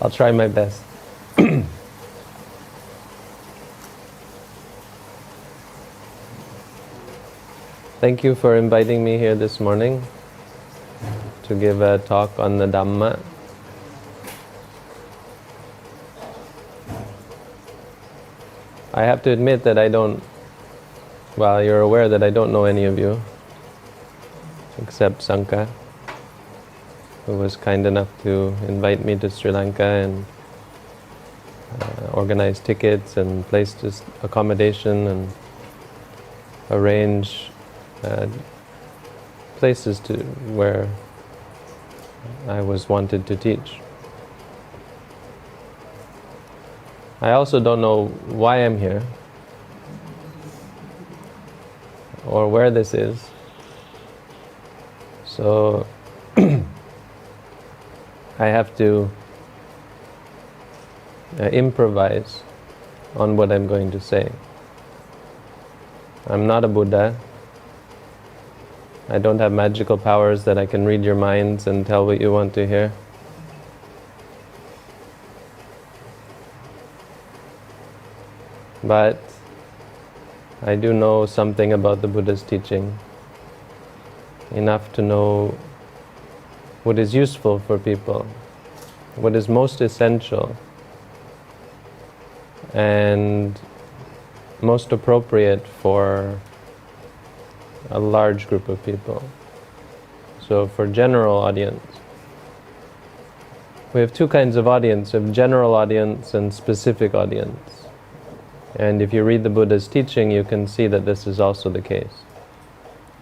I'll try my best. Thank you for inviting me here this morning to give a talk on the Dhamma. I have to admit that you're aware that I don't know any of you, except Sanka, who was kind enough to invite me to Sri Lanka and organize tickets and place accommodation and arrange places where I was wanted to teach. I also don't know why I'm here or where this is. So I have to improvise on what I'm going to say. I'm not a Buddha. I don't have magical powers that I can read your minds and tell what you want to hear. But I do know something about the Buddha's teaching, enough to know what is useful for people, what is most essential and most appropriate for a large group of people. So for general audience, we have two kinds of audience. We have general audience and specific audience. And if you read the Buddha's teaching, you can see that this is also the case.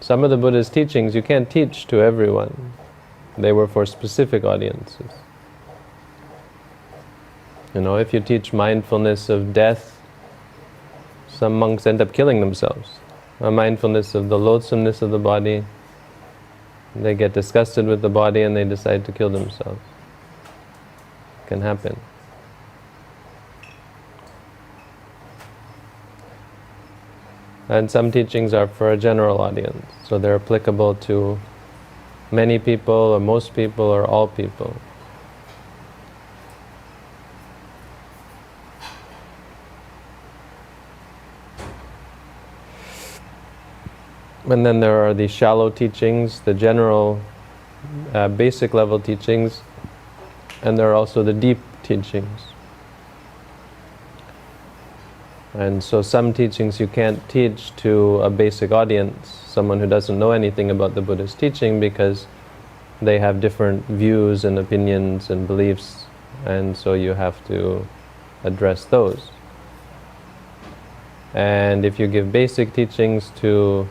Some of the Buddha's teachings you can't teach to everyone. They were for specific audiences. If you teach mindfulness of death, some monks end up killing themselves. Or mindfulness of the loathsomeness of the body, they get disgusted with the body and they decide to kill themselves. It can happen. And some teachings are for a general audience, so they're applicable to many people, or most people, or all people. And then there are the shallow teachings, the general, basic level teachings, and there are also the deep teachings. And so some teachings you can't teach to a basic audience, someone who doesn't know anything about the Buddha's teaching, because they have different views and opinions and beliefs, and so you have to address those. And if you give basic teachings to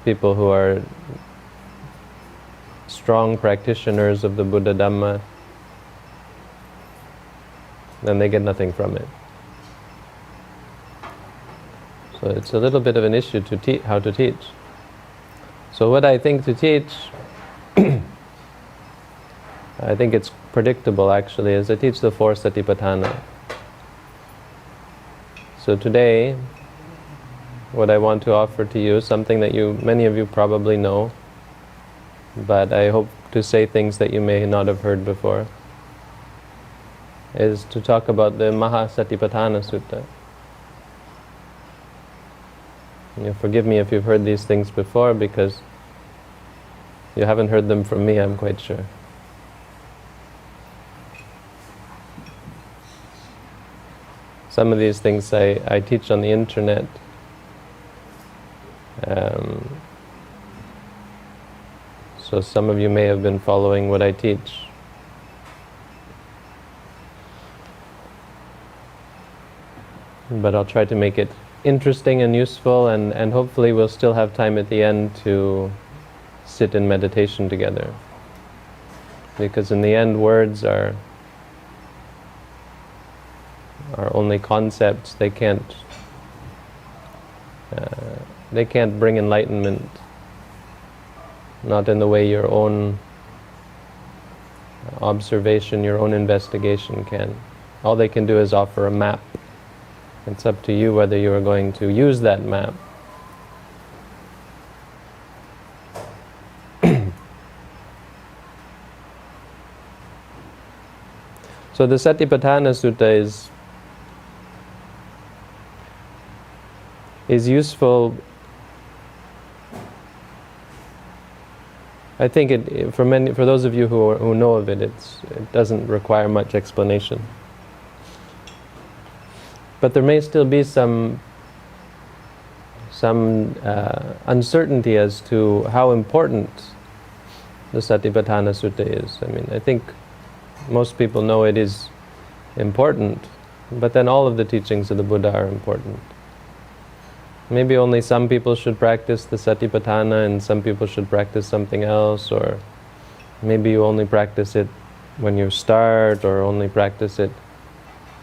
people who are strong practitioners of the Buddha Dhamma, then they get nothing from it. So it's a little bit of an issue to how to teach. So what I think to teach, I think it's predictable actually, is I teach the 4 Satipatthana. So today, what I want to offer to you, something that many of you probably know, but I hope to say things that you may not have heard before, is to talk about the Satipatthana Sutta. Forgive me if you've heard these things before, because you haven't heard them from me, I'm quite sure. Some of these things I teach on the internet. So some of you may have been following what I teach. But I'll try to make it interesting and useful, and hopefully we'll still have time at the end to sit in meditation together. Because in the end, words are only concepts. They can't bring enlightenment, not in the way your own observation, your own investigation can. All they can do is offer a map. It's up to you whether you are going to use that map. So the Satipatthana Sutta is useful. I think for those of you who know of it, it doesn't require much explanation. But there may still be some uncertainty as to how important the Satipatthana Sutta is. I mean, I think most people know it is important, but then all of the teachings of the Buddha are important. Maybe only some people should practice the Satipatthana and some people should practice something else, or maybe you only practice it when you start, or only practice it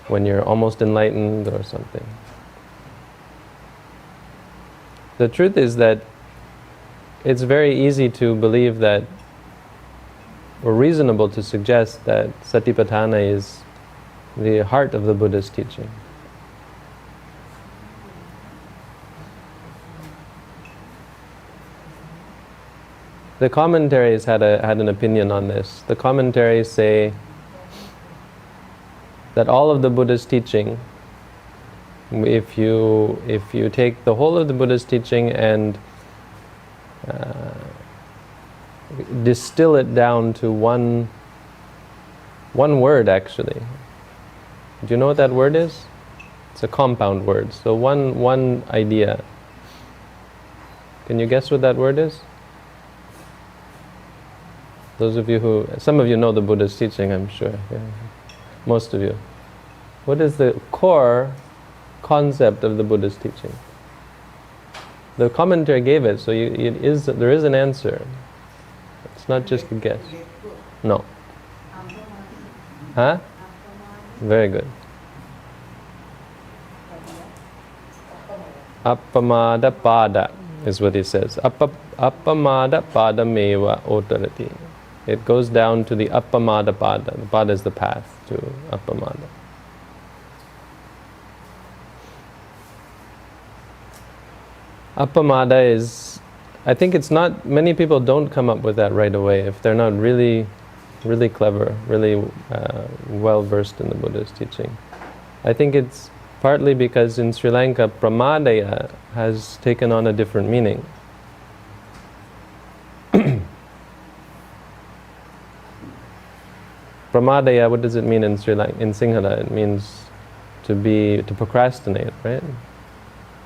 when you're almost enlightened or something. The truth is that it's very easy to believe that, or reasonable to suggest that Satipatthana is the heart of the Buddha's teaching. The commentaries had an opinion on this. The commentaries say that all of the Buddha's teaching, if you take the whole of the Buddha's teaching and distill it down to one word, actually. Do you know what that word is? It's a compound word. So one idea. Can you guess what that word is? Some of you know the Buddha's teaching, I'm sure. Yeah. Most of you. What is the core concept of the Buddha's teaching? The commentary gave it, so there is an answer. It's not just a guess. No. Huh? Very good. Appamada pada is what he says. Appamada pada meva otarati. It goes down to the appamada pada. The pada is the path to appamada. Appamada is, I think it's not, many people don't come up with that right away if they're not really, really clever, really well versed in the Buddha's teaching. I think it's partly because in Sri Lanka, pramadaya has taken on a different meaning. Pramadaya, what does it mean in Sri Lanka? In Sinhala, it means to procrastinate, right?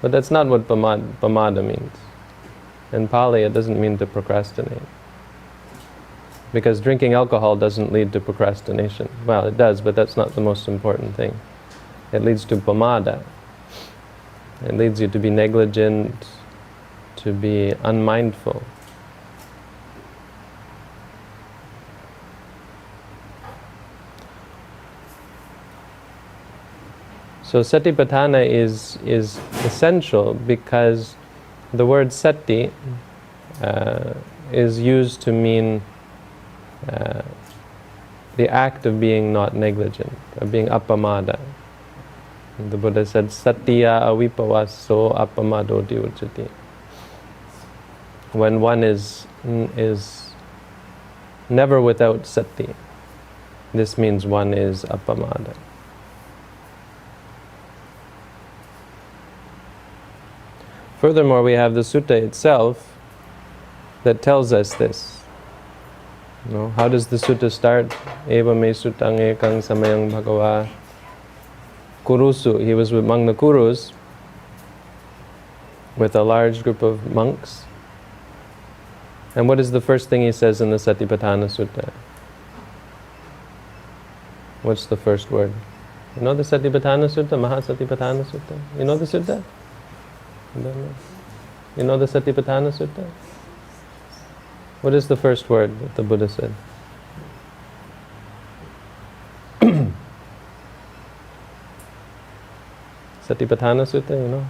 But that's not what pamada means. In Pali, it doesn't mean to procrastinate. Because drinking alcohol doesn't lead to procrastination. Well, it does, but that's not the most important thing. It leads to pamada. It leads you to be negligent, to be unmindful. So Satipatthana is essential because the word sati is used to mean the act of being not negligent, of being appamada. The Buddha said, Satya avipavaso appamadoti uchati. When one is never without sati, this means one is appamada. Furthermore, we have the sutta itself that tells us this. How does the sutta start? Eva me sutang ekang samayang bhagava kurusu. He was among the Kurus with a large group of monks. And what is the first thing he says in the Satipatthana Sutta? What's the first word? You know the Satipatthana Sutta, Mahasatipatthana Sutta? You know the sutta? You know the Satipatthana Sutta? What is the first word that the Buddha said? Satipatthana Sutta, you know?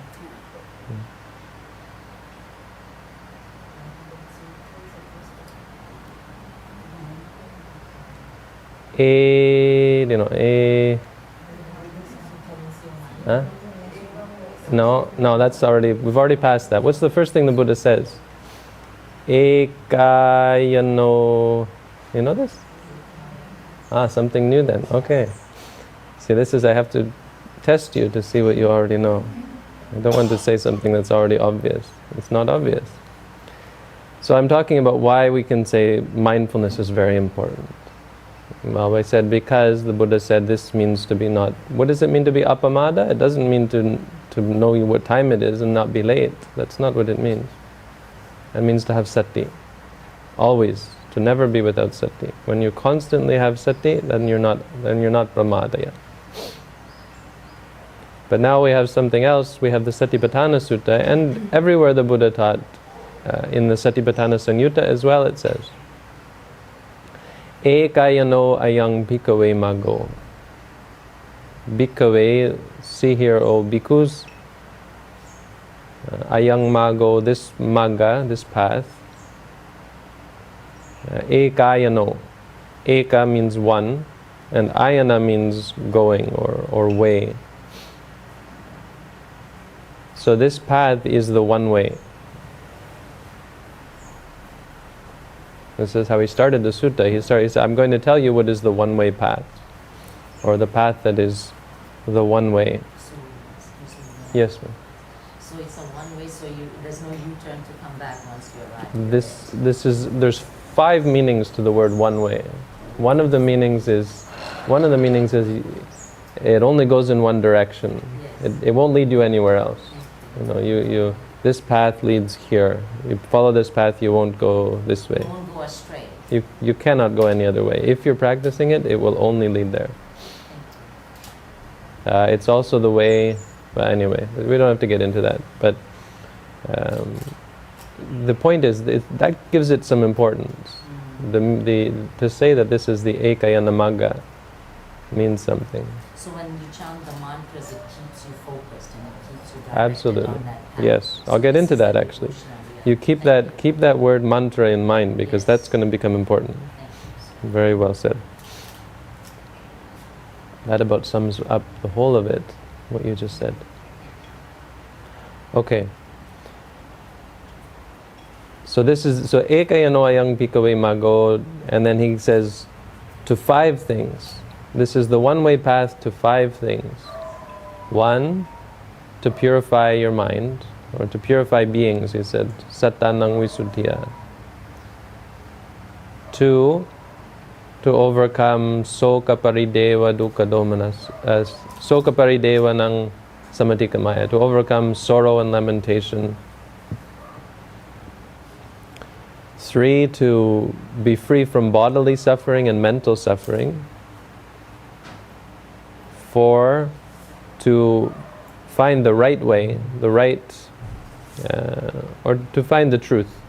Huh? No, we've already passed that. What's the first thing the Buddha says? Ekayano. You know this? Something new then. Okay. See, this is, I have to test you to see what you already know. I don't want to say something that's already obvious. It's not obvious. So I'm talking about why we can say mindfulness is very important. Well, I said because the Buddha said this means to be not... What does it mean to be apamada? It doesn't mean to know what time it is and not be late. That's not what it means. It means to have sati. Always. To never be without sati. When you constantly have sati, then you're not pramadaya. But now we have something else. We have the Satipatthana Sutta, and everywhere the Buddha taught, in the Satipatthana Sanyutta as well, it says, Ekayano ayang bhikkhave maggo. Bhikkhave, see here, O bhikkhus, ayang maggo, this magga, this path. Ekayano. Eka means one, and ayana means going or way. So this path is the one way. This is how he started the sutta. He said, I'm going to tell you what is the one-way path, or the path that is the one way. Yes, ma'am. So it's a one way, so there's no U-turn to come back once you arrive. There's 5 meanings to the word one way. One of the meanings is it only goes in one direction. Yes. It won't lead you anywhere else. You know, this path leads here. You follow this path, you won't go this way. You won't go astray. You cannot go any other way. If you're practicing it, it will only lead there. It's also the way, well, anyway, we don't have to get into that. But the point is, that gives it some importance. To say that this is the Ekayana Magga means something. So when you chant the mantras, it keeps you focused and it keeps you directed Absolutely. on that path. Yes, So I'll get this into is that the actually. devotion of You reality. keep that word mantra in mind, because Yes. that's going to become important. Thank you. Very well said. That about sums up the whole of it, what you just said. Okay. So ekayano ayang bhikkhave maggo, and then he says to 5 things. This is the one-way path to 5 things. 1, to purify your mind, or to purify beings, he said, sattanang visuddhiya. 2, to overcome soka parideva dukkha domanas, soka parideva nang samatikamaya, to overcome sorrow and lamentation. 3, to be free from bodily suffering and mental suffering. 4, to find the right way, or to find the truth.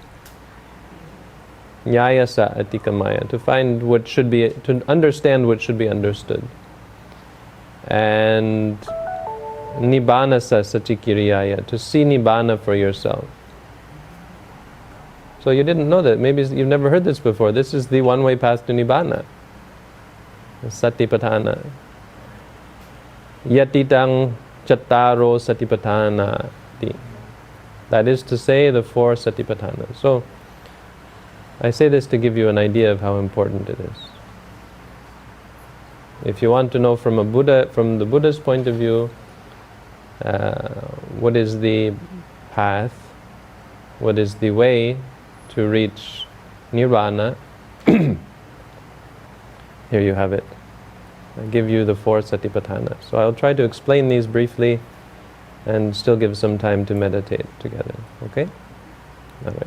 Nyayasa atikamaya, to find what should be, to understand what should be understood. And nibbanasa satikiriyaya, to see nibbana for yourself. So you didn't know that. Maybe you've never heard this before. This is the one-way path to nibbana. Satipatthana. Yatitang chattaro satipatthana. That is to say, the 4 satipatthana. So I say this to give you an idea of how important it is. If you want to know from the Buddha's point of view, what is the path, what is the way to reach nirvana, here you have it. I give you the 4 satipatthana. So I'll try to explain these briefly and still give some time to meditate together. Okay? All right.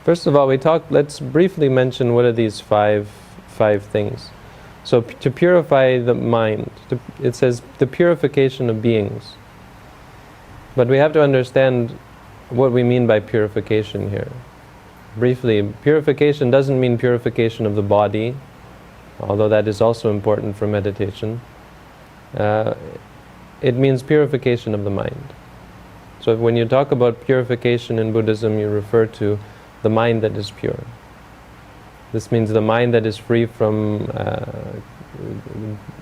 First of all, let's briefly mention what are these five things. So to purify the mind, it says the purification of beings. But we have to understand what we mean by purification here. Briefly, purification doesn't mean purification of the body, although that is also important for meditation. It means purification of the mind. So when you talk about purification in Buddhism, you refer to the mind that is pure. This means the mind that is free from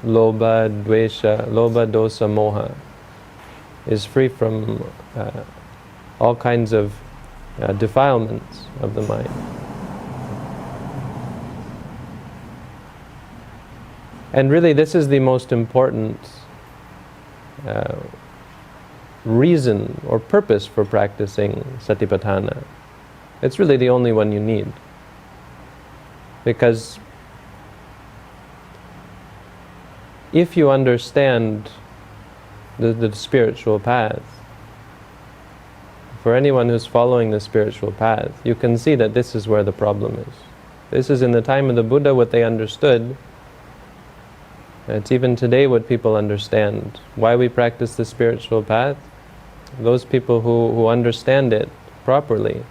lobha, dosa, moha, is free from all kinds of defilements of the mind. And really, this is the most important reason or purpose for practicing Satipatthana. It's really the only one you need. Because if you understand the spiritual path, for anyone who's following the spiritual path, you can see that this is where the problem is. This is in the time of the Buddha what they understood. It's even today what people understand. Why we practice the spiritual path? Those people who understand it properly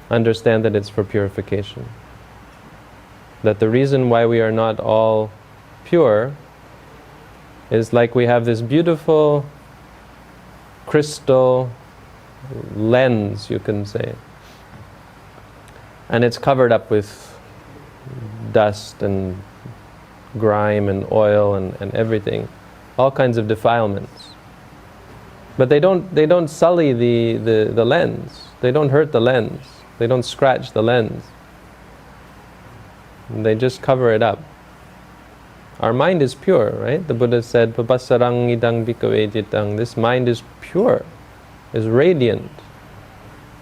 understand that it's for purification. That the reason why we are not all pure is like we have this beautiful crystal lens, you can say, and it's covered up with dust and grime and oil and everything, all kinds of defilements. But they don't sully the lens. They don't hurt the lens. They don't scratch the lens. They just cover it up. Our mind is pure, right? The Buddha said, "Papasarang idang bhikkhave cittang." This mind is pure, is radiant.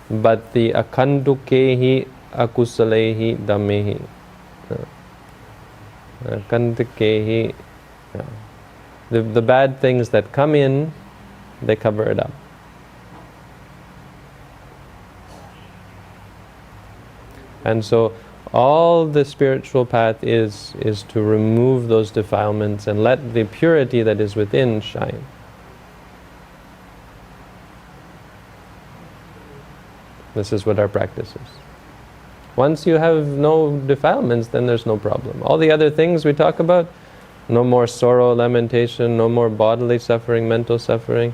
But the akandukehi akusalehi dhammehi. Akandukehi. The bad things that come in, they cover it up. And so all the spiritual path is to remove those defilements and let the purity that is within shine. This is what our practice is. Once you have no defilements, then there's no problem. All the other things we talk about, no more sorrow, lamentation, no more bodily suffering, mental suffering,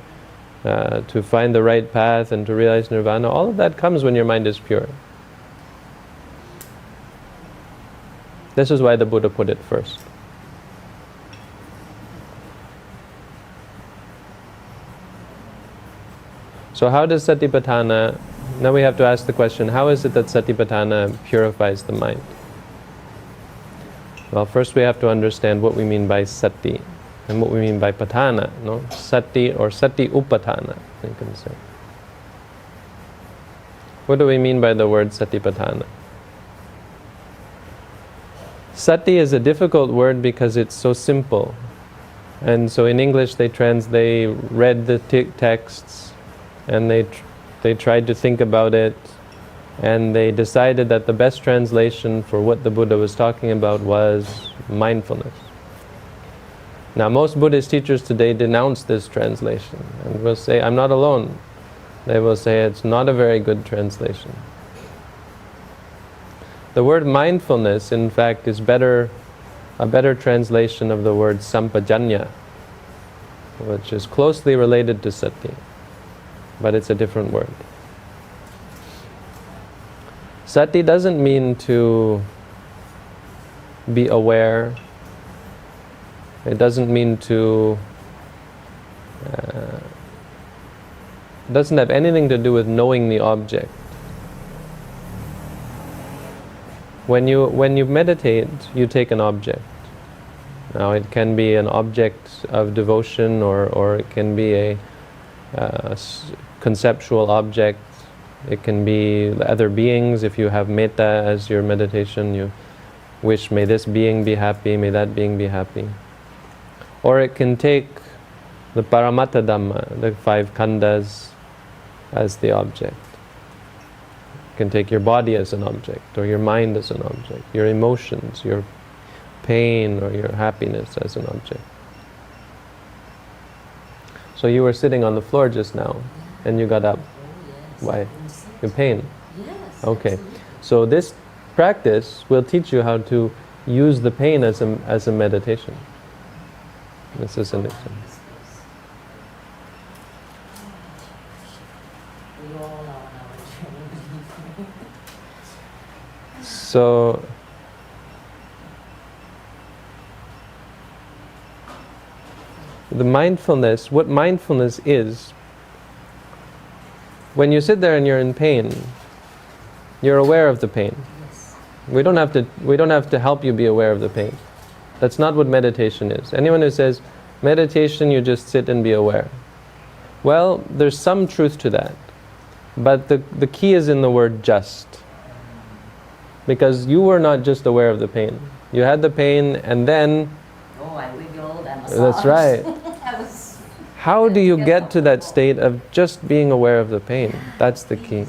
to find the right path and to realize nirvana, all of that comes when your mind is pure. This is why the Buddha put it first. So how does Satipatthana, now we have to ask the question, how is it that Satipatthana purifies the mind? Well, first we have to understand what we mean by sati and what we mean by patthana, no? Sati or sati upatthana, you can say. What do we mean by the word Satipatthana? Sati is a difficult word because it's so simple. And so in English they read the texts and they tried to think about it, and they decided that the best translation for what the Buddha was talking about was mindfulness. Now most Buddhist teachers today denounce this translation and will say, I'm not alone. They will say it's not a very good translation. The word mindfulness, in fact, is a better translation of the word sampajanya, which is closely related to sati, but it's a different word. Sati doesn't mean to be aware. It doesn't mean to... it doesn't have anything to do with knowing the object. When you meditate, you take an object. Now it can be an object of devotion, or it can be a conceptual object. It can be other beings. If you have metta as your meditation, you wish, may this being be happy, may that being be happy. Or it can take the paramatta dhamma, the 5 khandhas, as the object. You can take your body as an object, or your mind as an object, your emotions, your pain or your happiness as an object. So you were sitting on the floor just now, and you got up. Yes. Why? Your pain? Yes. Okay. Absolutely. So this practice will teach you how to use the pain as a meditation. This is an example. We all are on our journey. So the mindfulness, what mindfulness is, when you sit there and you're in pain, you're aware of the pain. Yes. We don't have to help you be aware of the pain. That's not what meditation is. Anyone who says, meditation, you just sit and be aware. Well, there's some truth to that. But the key is in the word just. Because you were not just aware of the pain. You had the pain and then... Oh, I wiggled, I massaged. That's right. I was... How do you get to that state of just being aware of the pain? That's the key.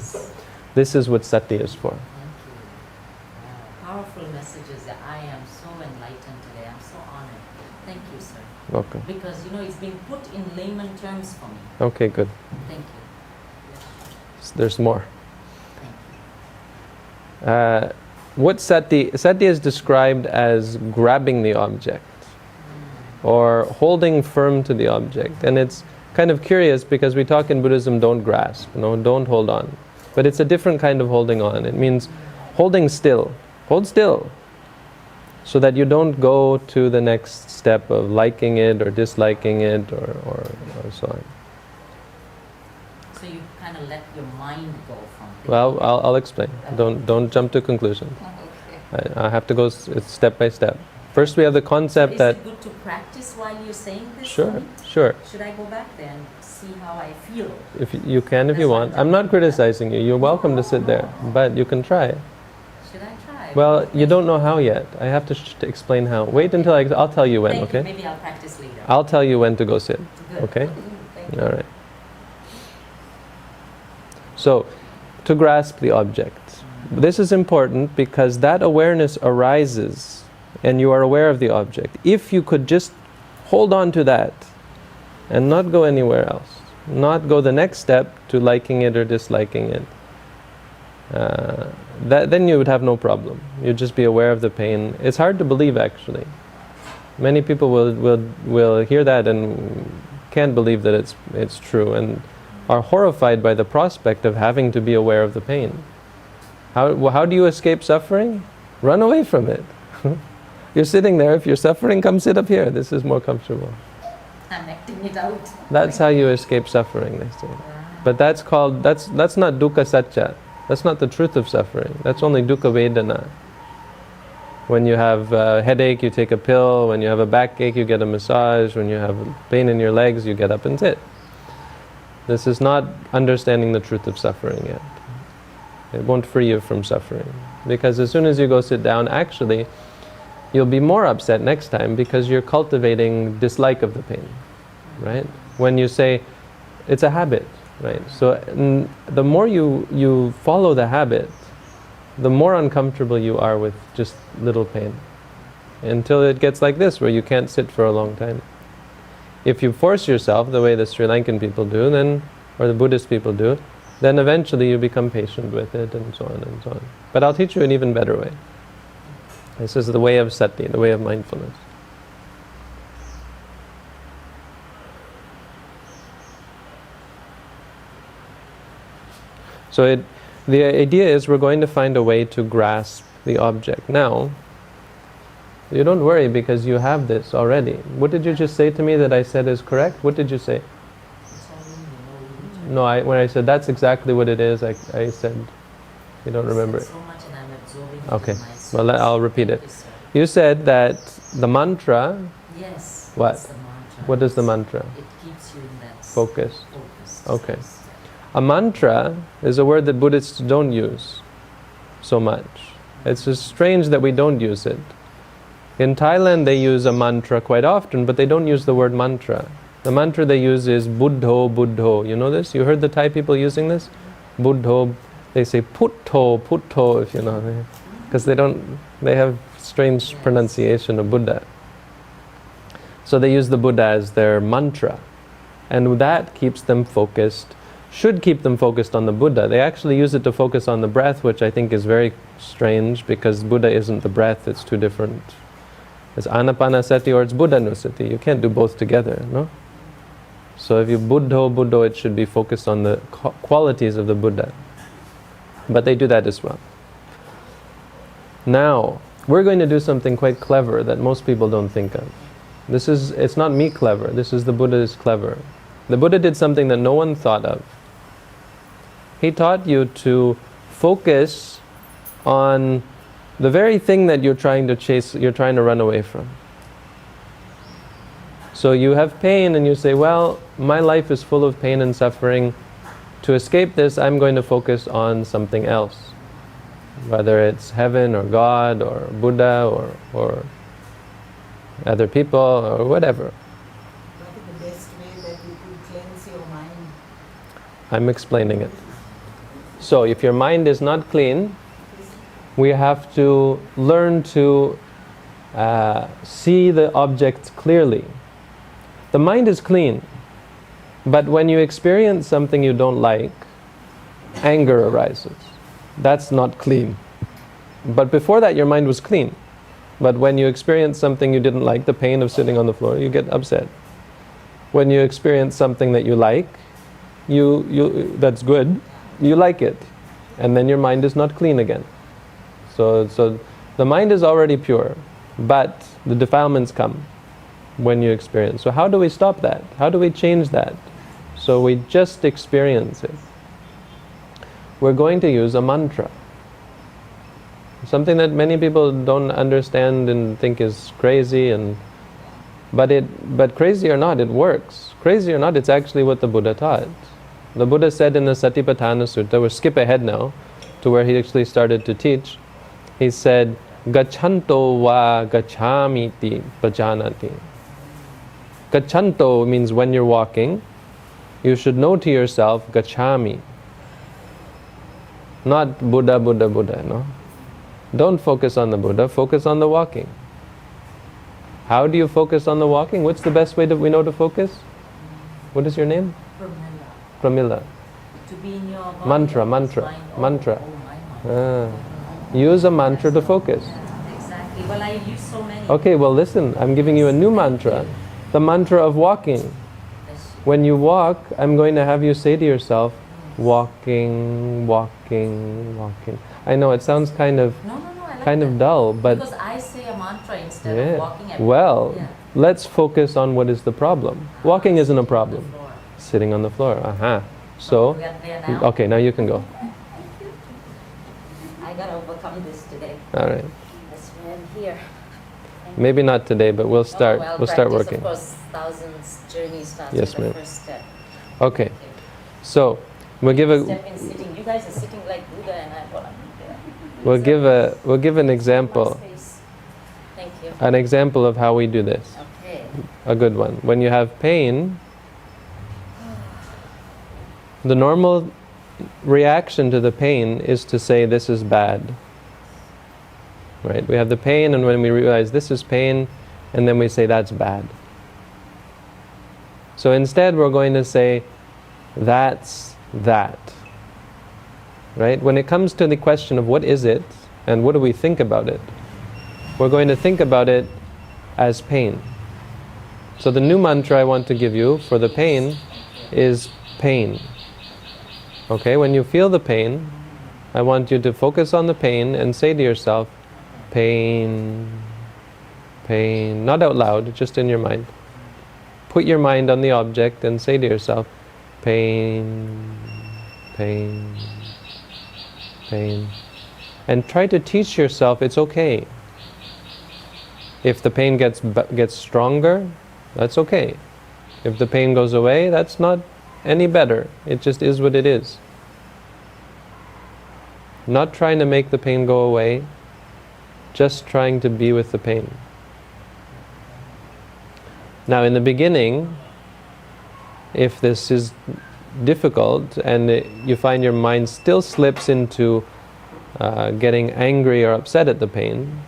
This is what sati is for. Thank you. Powerful messages. I am so enlightened today. I'm so honored. Thank you, sir. Welcome. Because, it's been put in layman terms for me. Okay, good. Thank you. There's more. Thank you. What sati is described as grabbing the object or holding firm to the object. And it's kind of curious because we talk in Buddhism, don't grasp, don't hold on. But it's a different kind of holding on. It means holding still. Hold still. So that you don't go to the next step of liking it or disliking it or so on. So you kind of let your mind go from it. Well, I'll explain. Don't jump to conclusions. Okay. I have to go step by step. First we have the concept that... Is it good to practice while you're saying this? Sure. Should I go back there and see how I feel? If you can, if you want. I'm not criticizing you. You're welcome to sit there, but you can try. Should I try? Well, you don't know how yet. I have to explain how. Wait until I'll tell you when, Thank okay? you. Maybe I'll practice later. I'll tell you when to go sit, Good. okay? Thank you. All right. So, to grasp the object. This is important because that awareness arises and you are aware of the object. If you could just hold on to that and not go anywhere else, not go the next step to liking it or disliking it, then you would have no problem. You'd just be aware of the pain. It's hard to believe, actually. Many people will hear that and can't believe that it's true and are horrified by the prospect of having to be aware of the pain. How do you escape suffering? Run away from it. You're sitting there. If you're suffering, come sit up here. This is more comfortable. I'm acting it out. That's how you escape suffering, they say. But that's not dukkha satcha. That's not the truth of suffering. That's only dukkha vedana. When you have a headache, you take a pill. When you have a backache, you get a massage. When you have pain in your legs, you get up and sit. This is not understanding the truth of suffering yet. It won't free you from suffering. Because as soon as you go sit down, actually, you'll be more upset next time because you're cultivating dislike of the pain, right? When you say, it's a habit, right? So the more you follow the habit, the more uncomfortable you are with just little pain. Until it gets like this, where you can't sit for a long time. If you force yourself, the way the Sri Lankan people do, or the Buddhist people do, then eventually you become patient with it, and so on and so on. But I'll teach you an even better way. This is the way of sati, the way of mindfulness. So the idea is we're going to find a way to grasp the object. Now, you don't worry because you have this already. What did you just say to me that I said is correct? What did you say? No, when I said that's exactly what it is, I said, you don't remember it. So much and I'm absorbing it Okay, in my well I'll repeat it. Thank you, sir. You said that the mantra, Yes. What? It's the mantra. What is the mantra? It keeps you in that Focus. focused Okay. space. A mantra is a word that Buddhists don't use so much. It's just strange that we don't use it. In Thailand they use a mantra quite often, but they don't use the word mantra. The mantra they use is Buddho, Buddho. You know this? You heard the Thai people using this? Buddho. They say Putto, Putto, if you know. Because they have strange pronunciation of Buddha. So they use the Buddha as their mantra. And that keeps them focused, should keep them focused on the Buddha. They actually use it to focus on the breath, which I think is very strange because Buddha isn't the breath, it's two different. It's anapanasati or it's buddhanusati. You can't do both together, no? So if you Buddho, Buddho, it should be focused on the qualities of the Buddha. But they do that as well. Now, we're going to do something quite clever that most people don't think of. It's not me clever, this is the Buddha is clever. The Buddha did something that no one thought of. He taught you to focus on the very thing that you're trying to chase, you're trying to run away from. So you have pain and you say, well, my life is full of pain and suffering. To escape this, I'm going to focus on something else. Whether it's heaven or God or Buddha or other people or whatever. What is the best way that you could cleanse your mind? I'm explaining it. So if your mind is not clean, we have to learn to see the objects clearly. The mind is clean, but when you experience something you don't like, anger arises. That's not clean. But before that, your mind was clean. But when you experience something you didn't like, the pain of sitting on the floor, you get upset. When you experience something that you like, that's good, you like it. And then your mind is not clean again. So the mind is already pure, but the defilements come when you experience. So how do we stop that? How do we change that? So we just experience it. We're going to use a mantra. Something that many people don't understand and think is crazy, but crazy or not, it works. Crazy or not, it's actually what the Buddha taught. The Buddha said in the Satipatthana Sutta, we'll skip ahead now to where he actually started to teach. He said, Gachanto va gachamiti pajanati. Gachanto means when you're walking, you should know to yourself, gachami. Not Buddha, Buddha, Buddha, no? Don't focus on the Buddha, focus on the walking. How do you focus on the walking? What's the best way that we know to focus? What is your name? Pramila. To be in your body, Mantra. mind. Use a mantra to focus. Yeah, exactly. Well, I use so many. Okay, well listen, I'm giving you a new mantra. The mantra of walking. When you walk, I'm going to have you say to yourself, walking, walking, walking. I know it sounds kind of No, I like that. dull, but because I say a mantra instead of walking at well, yeah. let's focus on what is the problem. Walking isn't a problem. Floor. Sitting on the floor. So, We are there now. okay, now you can go. I gotta overcome this today. All right. That's why I'm here. Maybe not today, but we'll start. Oh, well, we'll start practice, working. Of course, thousands journey starts Yes, with ma'am. the first step. Okay. So we'll give Step in sitting. You guys are sitting like Buddha, and I want to be there. we'll give an example. Thank you. An example of how we do this. Okay. A good one. When you have pain, the normal reaction to the pain is to say this is bad. Right? We have the pain, and when we realize this is pain, and then we say that's bad. So instead we're going to say that's that. Right? When it comes to the question of what is it and what do we think about it, we're going to think about it as pain. So the new mantra I want to give you for the pain is pain. Okay, when you feel the pain, I want you to focus on the pain and say to yourself, pain, pain, not out loud, just in your mind. Put your mind on the object and say to yourself, pain, pain, pain. And try to teach yourself it's okay. If the pain gets stronger, that's okay. If the pain goes away, that's not any better. It just is what it is. Not trying to make the pain go away, just trying to be with the pain. Now in the beginning, if this is difficult and you find your mind still slips into getting angry or upset at the pain,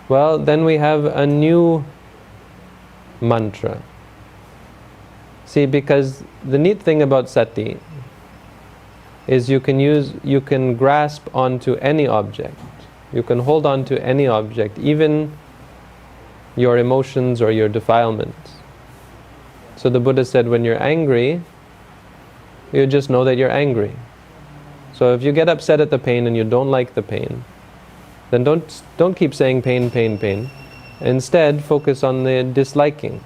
well, then we have a new mantra. See, because the neat thing about sati is you can grasp onto any object. You can hold on to any object, even your emotions or your defilements. So the Buddha said when you're angry, you just know that you're angry. So if you get upset at the pain and you don't like the pain, then don't keep saying pain, pain, pain. Instead, focus on the disliking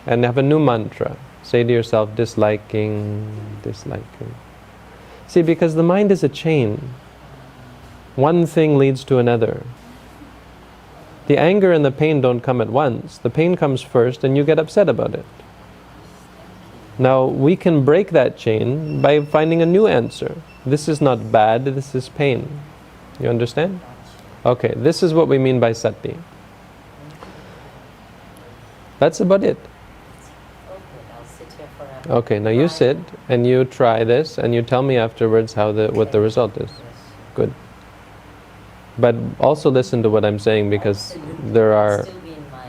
and have a new mantra. Say to yourself, disliking, disliking. See, because the mind is a chain. One thing leads to another. The anger and the pain don't come at once. The pain comes first and you get upset about it. Now, we can break that chain by finding a new answer. This is not bad, this is pain. You understand? Okay, this is what we mean by sati. That's about it. Okay, I'll sit here forever. Okay, now you sit and you try this and you tell me afterwards what the result is. Good. But also listen to what I'm saying, because Absolutely. there It'll are... still be in my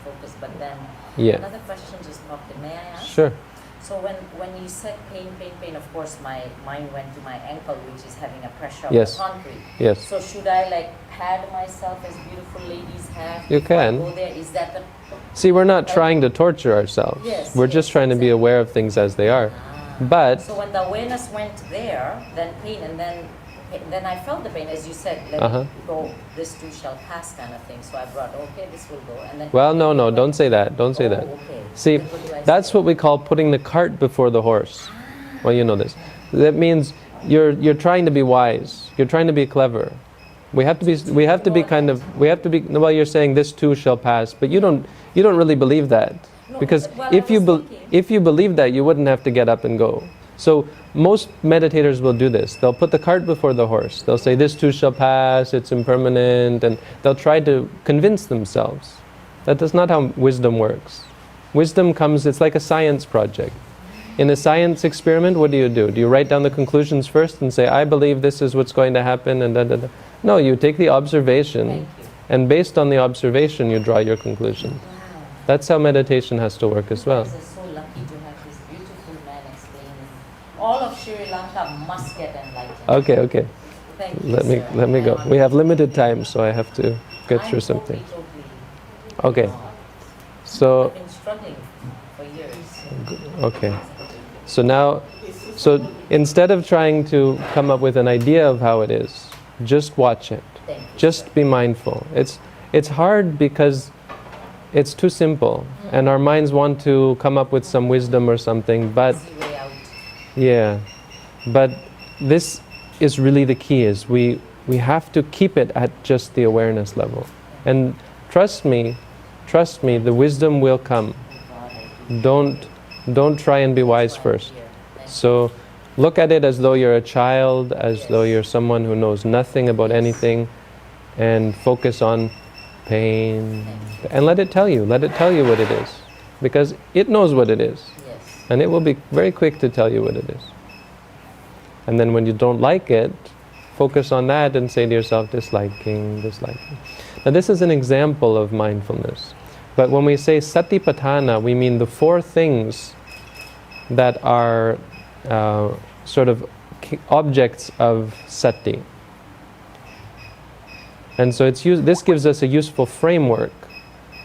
focus, but then Yeah. another question just popped in. May I ask? Sure. So when you said pain, of course my mind went to my ankle, which is having a pressure Yes. of the concrete. Yes. So should I like pad myself as beautiful ladies have? You before I can. go there? Is that the... See, we're not trying to torture ourselves. Yes, We're just yes, trying to be exactly. aware of things as they are. But So when the awareness went there, then pain, and then I felt the pain, as you said, let Uh-huh. it go, this too shall pass kind of thing. So I brought, okay, this will go. And then well, no, went- don't say that. Don't say Oh, that. okay. See, Then what do I that's say? what we call putting the cart before the horse. Well, you know this. That means you're trying to be wise. You're trying to be clever. We have to be well, you're saying this too shall pass, but you don't really believe that. No, Because well, I if you was thinking- if you believe that, you wouldn't have to get up and go. So most meditators will do this. They'll put the cart before the horse. They'll say this too shall pass, it's impermanent, and they'll try to convince themselves. That's not how wisdom works. Wisdom comes, it's like a science project. In a science experiment, what do? Do you write down the conclusions first and say, I believe this is what's going to happen, and da da da? No, you take the observation, Thank you. and based on the observation, you draw your conclusion. Wow. That's how meditation has to work as well. You guys are so lucky to have this beautiful man explaining. All of Sri Lanka must get enlightened. Okay. Thank you, Let me go. We have limited time, so I have to get through something. Totally. Okay. So, I've been struggling for years. okay. So now, instead of trying to come up with an idea of how it is, just watch it. Thank you. Just be mindful. It's hard because it's too simple, and our minds want to come up with some wisdom or something, but Easy way out. yeah, but this is really the key, is we have to keep it at just the awareness level. And trust me, the wisdom will come. Don't try and be wise first. So look at it as though you're a child, as though you're someone who knows nothing about anything, and focus on pain, and let it tell you what it is, because it knows what it is, Yes. and it will be very quick to tell you what it is. And then when you don't like it, focus on that and say to yourself, disliking. Now this is an example of mindfulness, but when we say Satipatthana, we mean the four things that are sort of objects of sati. And so this gives us a useful framework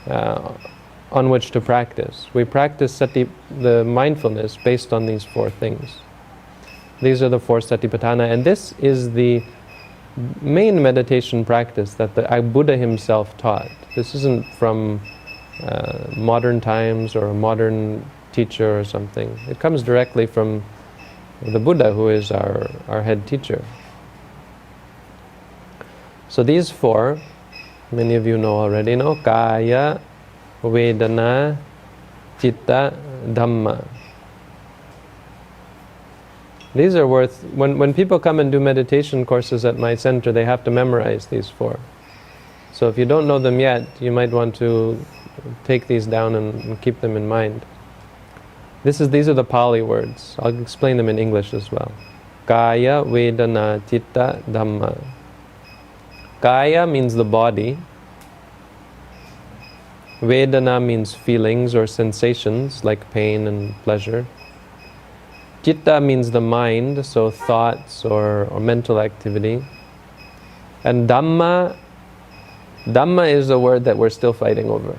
on which to practice. We practice the mindfulness based on these four things. These are the four Satipatthana, and this is the main meditation practice that the Buddha himself taught. This isn't from modern times or a modern teacher or something. It comes directly from the Buddha, who is our head teacher. So these four, many of you know already, Kaya, Vedana, Citta, Dhamma. These are worth, when people come and do meditation courses at my center, they have to memorize these four. So if you don't know them yet, you might want to take these down and keep them in mind. These are the Pali words. I'll explain them in English as well. Kaya, Vedana, Citta, Dhamma. Kaya means the body. Vedana means feelings or sensations like pain and pleasure. Citta means the mind, so thoughts or mental activity. And Dhamma is a word that we're still fighting over.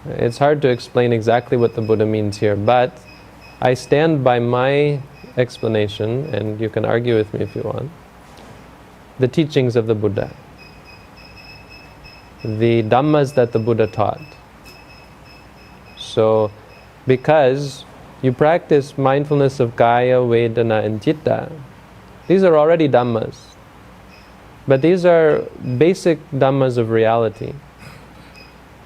It's hard to explain exactly what the Buddha means here, but I stand by my explanation, and you can argue with me if you want. The teachings of the Buddha. The Dhammas that the Buddha taught. So, because you practice mindfulness of Kaya, Vedana and Citta, these are already Dhammas. But these are basic Dhammas of reality.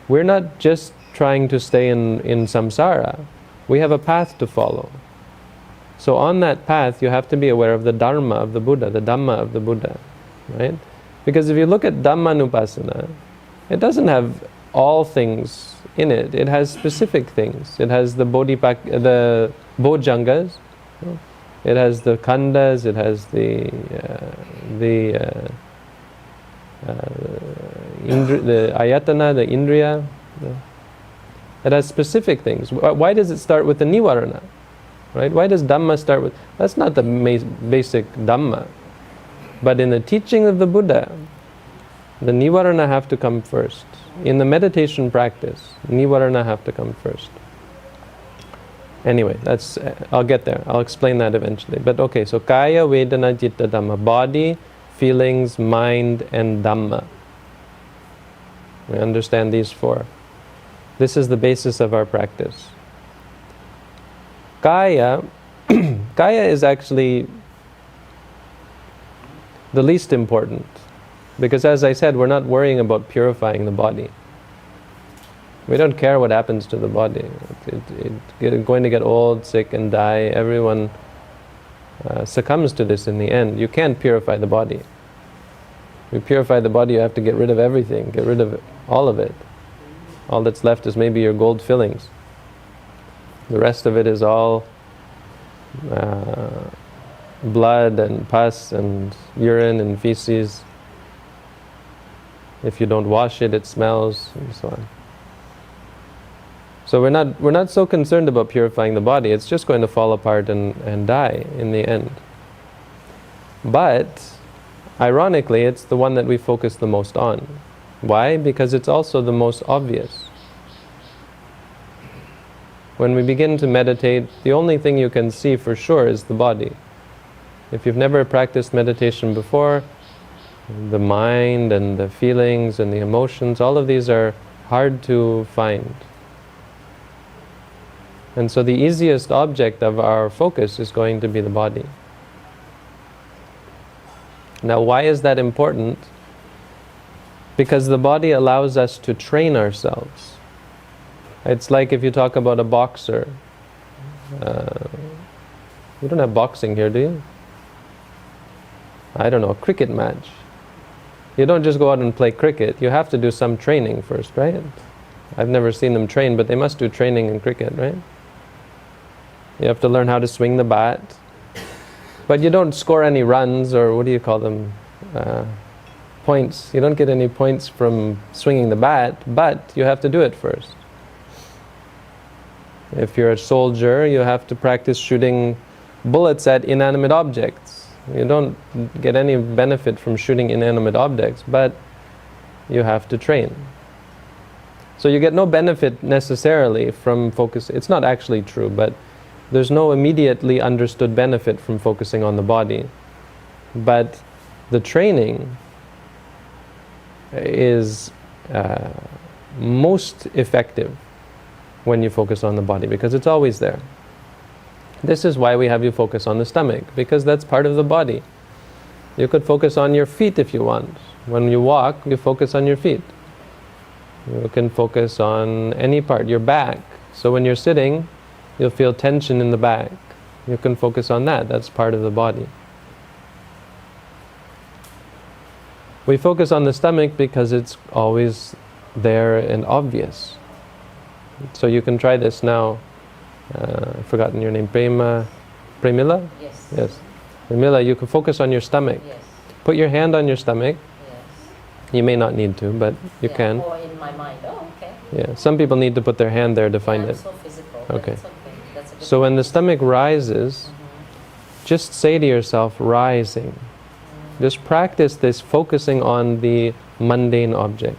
we're not just trying to stay in samsara. We have a path to follow. So on that path, you have to be aware of the dharma of the Buddha, the dhamma of the Buddha, right? Because if you look at dhammanupassana, it doesn't have all things in it. It has specific things. It has the the bojjhangas, it has the khandhas, it has the ayatana, the indriya. It has specific things. Why does it start with the nivarana? Right? Why does Dhamma start with... That's not the basic Dhamma. But in the teaching of the Buddha, the nivarana have to come first. In the meditation practice, nivarana have to come first. Anyway, that's... I'll get there. I'll explain that eventually. But okay, so Kaya, Vedana, Citta, Dhamma. Body, feelings, mind, and Dhamma. We understand these four. This is the basis of our practice. Kaya, Kaya is actually the least important, because as I said, we're not worrying about purifying the body. We don't care what happens to the body. It's going to get old, sick, and die. Everyone succumbs to this in the end. You can't purify the body. If you purify the body, you have to get rid of everything, get rid of all of it. All that's left is maybe your gold fillings. The rest of it is all blood and pus and urine and feces. If you don't wash it, it smells, and so on. So we're not so concerned about purifying the body. It's just going to fall apart and die in the end. But ironically, it's the one that we focus the most on. Why? Because it's also the most obvious. When we begin to meditate, the only thing you can see for sure is the body. If you've never practiced meditation before, the mind and the feelings and the emotions, all of these are hard to find. And so the easiest object of our focus is going to be the body. Now, why is that important? Because the body allows us to train ourselves. It's like if you talk about a boxer. You don't have boxing here, do you? I don't know, a cricket match. You don't just go out and play cricket. You have to do some training first, right? I've never seen them train, but they must do training in cricket, right? You have to learn how to swing the bat. But you don't score any runs, or what do you call them? Points. You don't get any points from swinging the bat, but you have to do it first. If you're a soldier, you have to practice shooting bullets at inanimate objects. You don't get any benefit from shooting inanimate objects, but you have to train. So you get no benefit necessarily from focus. It's not actually true, but there's no immediately understood benefit from focusing on the body. But the training is most effective when you focus on the body, because it's always there. This is why we have you focus on the stomach, because that's part of the body. You could focus on your feet if you want. When you walk, you focus on your feet. You can focus on any part, your back. So when you're sitting, you'll feel tension in the back. You can focus on that. That's part of the body. We focus on the stomach because it's always there and obvious. So you can try this now. I've forgotten your name. Premila? Yes. Yes. Premila, you can focus on your stomach. Yes. Put your hand on your stomach. Yes. You may not need to, but you can. Or in my mind. Oh, okay. Yeah. Some people need to put their hand there to find I'm it. so physical. But Okay. it's okay. That's a good So when the stomach rises, just say to yourself, rising. Just practice this, focusing on the mundane object.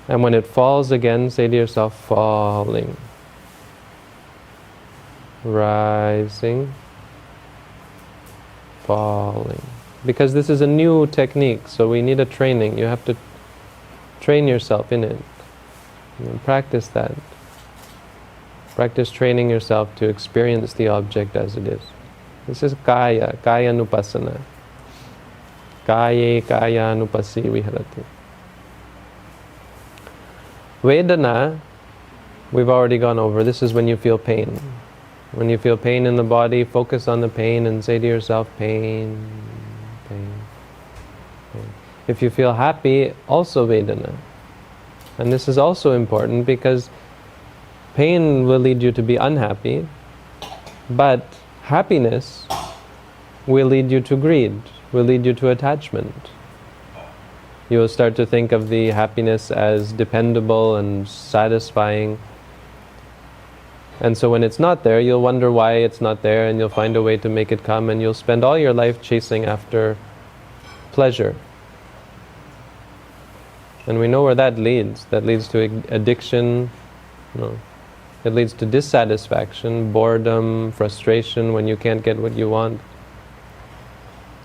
And when it falls again, say to yourself, falling. Rising. Falling. Because this is a new technique, so we need a training. You have to train yourself in it. Practice that. Practice training yourself to experience the object as it is. This is kaya, kaya nupassana. Kaye kaya nupassi viharati. Vedana, we've already gone over. This is when you feel pain. When you feel pain in the body, focus on the pain and say to yourself, pain, pain, pain. If you feel happy, also Vedana. And this is also important because pain will lead you to be unhappy, but happiness will lead you to greed, will lead you to attachment. You will start to think of the happiness as dependable and satisfying. And so when it's not there, you'll wonder why it's not there, and you'll find a way to make it come, and you'll spend all your life chasing after pleasure. And we know where that leads. That leads to addiction, it leads to dissatisfaction, boredom, frustration when you can't get what you want.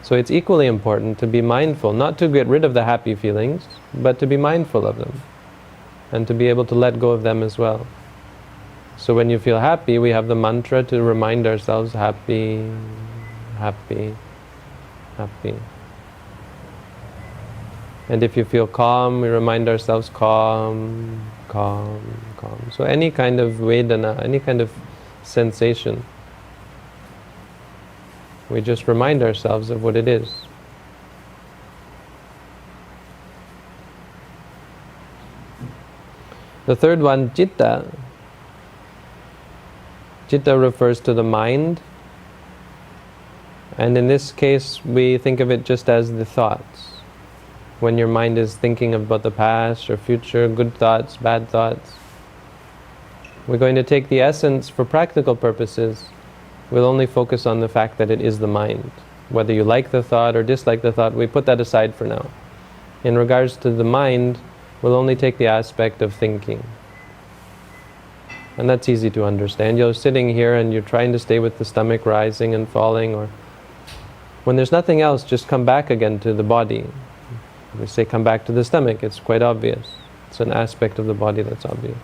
So it's equally important to be mindful, not to get rid of the happy feelings, but to be mindful of them, and to be able to let go of them as well. So when you feel happy, we have the mantra to remind ourselves, happy, happy, happy. And if you feel calm, we remind ourselves, calm, calm, calm. So any kind of Vedana, any kind of sensation, we just remind ourselves of what it is. The third one, Citta. Citta refers to the mind. And in this case, we think of it just as the thoughts. When your mind is thinking about the past or future, good thoughts, bad thoughts. We're going to take the essence for practical purposes. We'll only focus on the fact that it is the mind. Whether you like the thought or dislike the thought, we put that aside for now. In regards to the mind, we'll only take the aspect of thinking. And that's easy to understand. You're sitting here and you're trying to stay with the stomach rising and falling, or when there's nothing else, just come back again to the body. We say come back to the stomach, it's quite obvious. It's an aspect of the body that's obvious.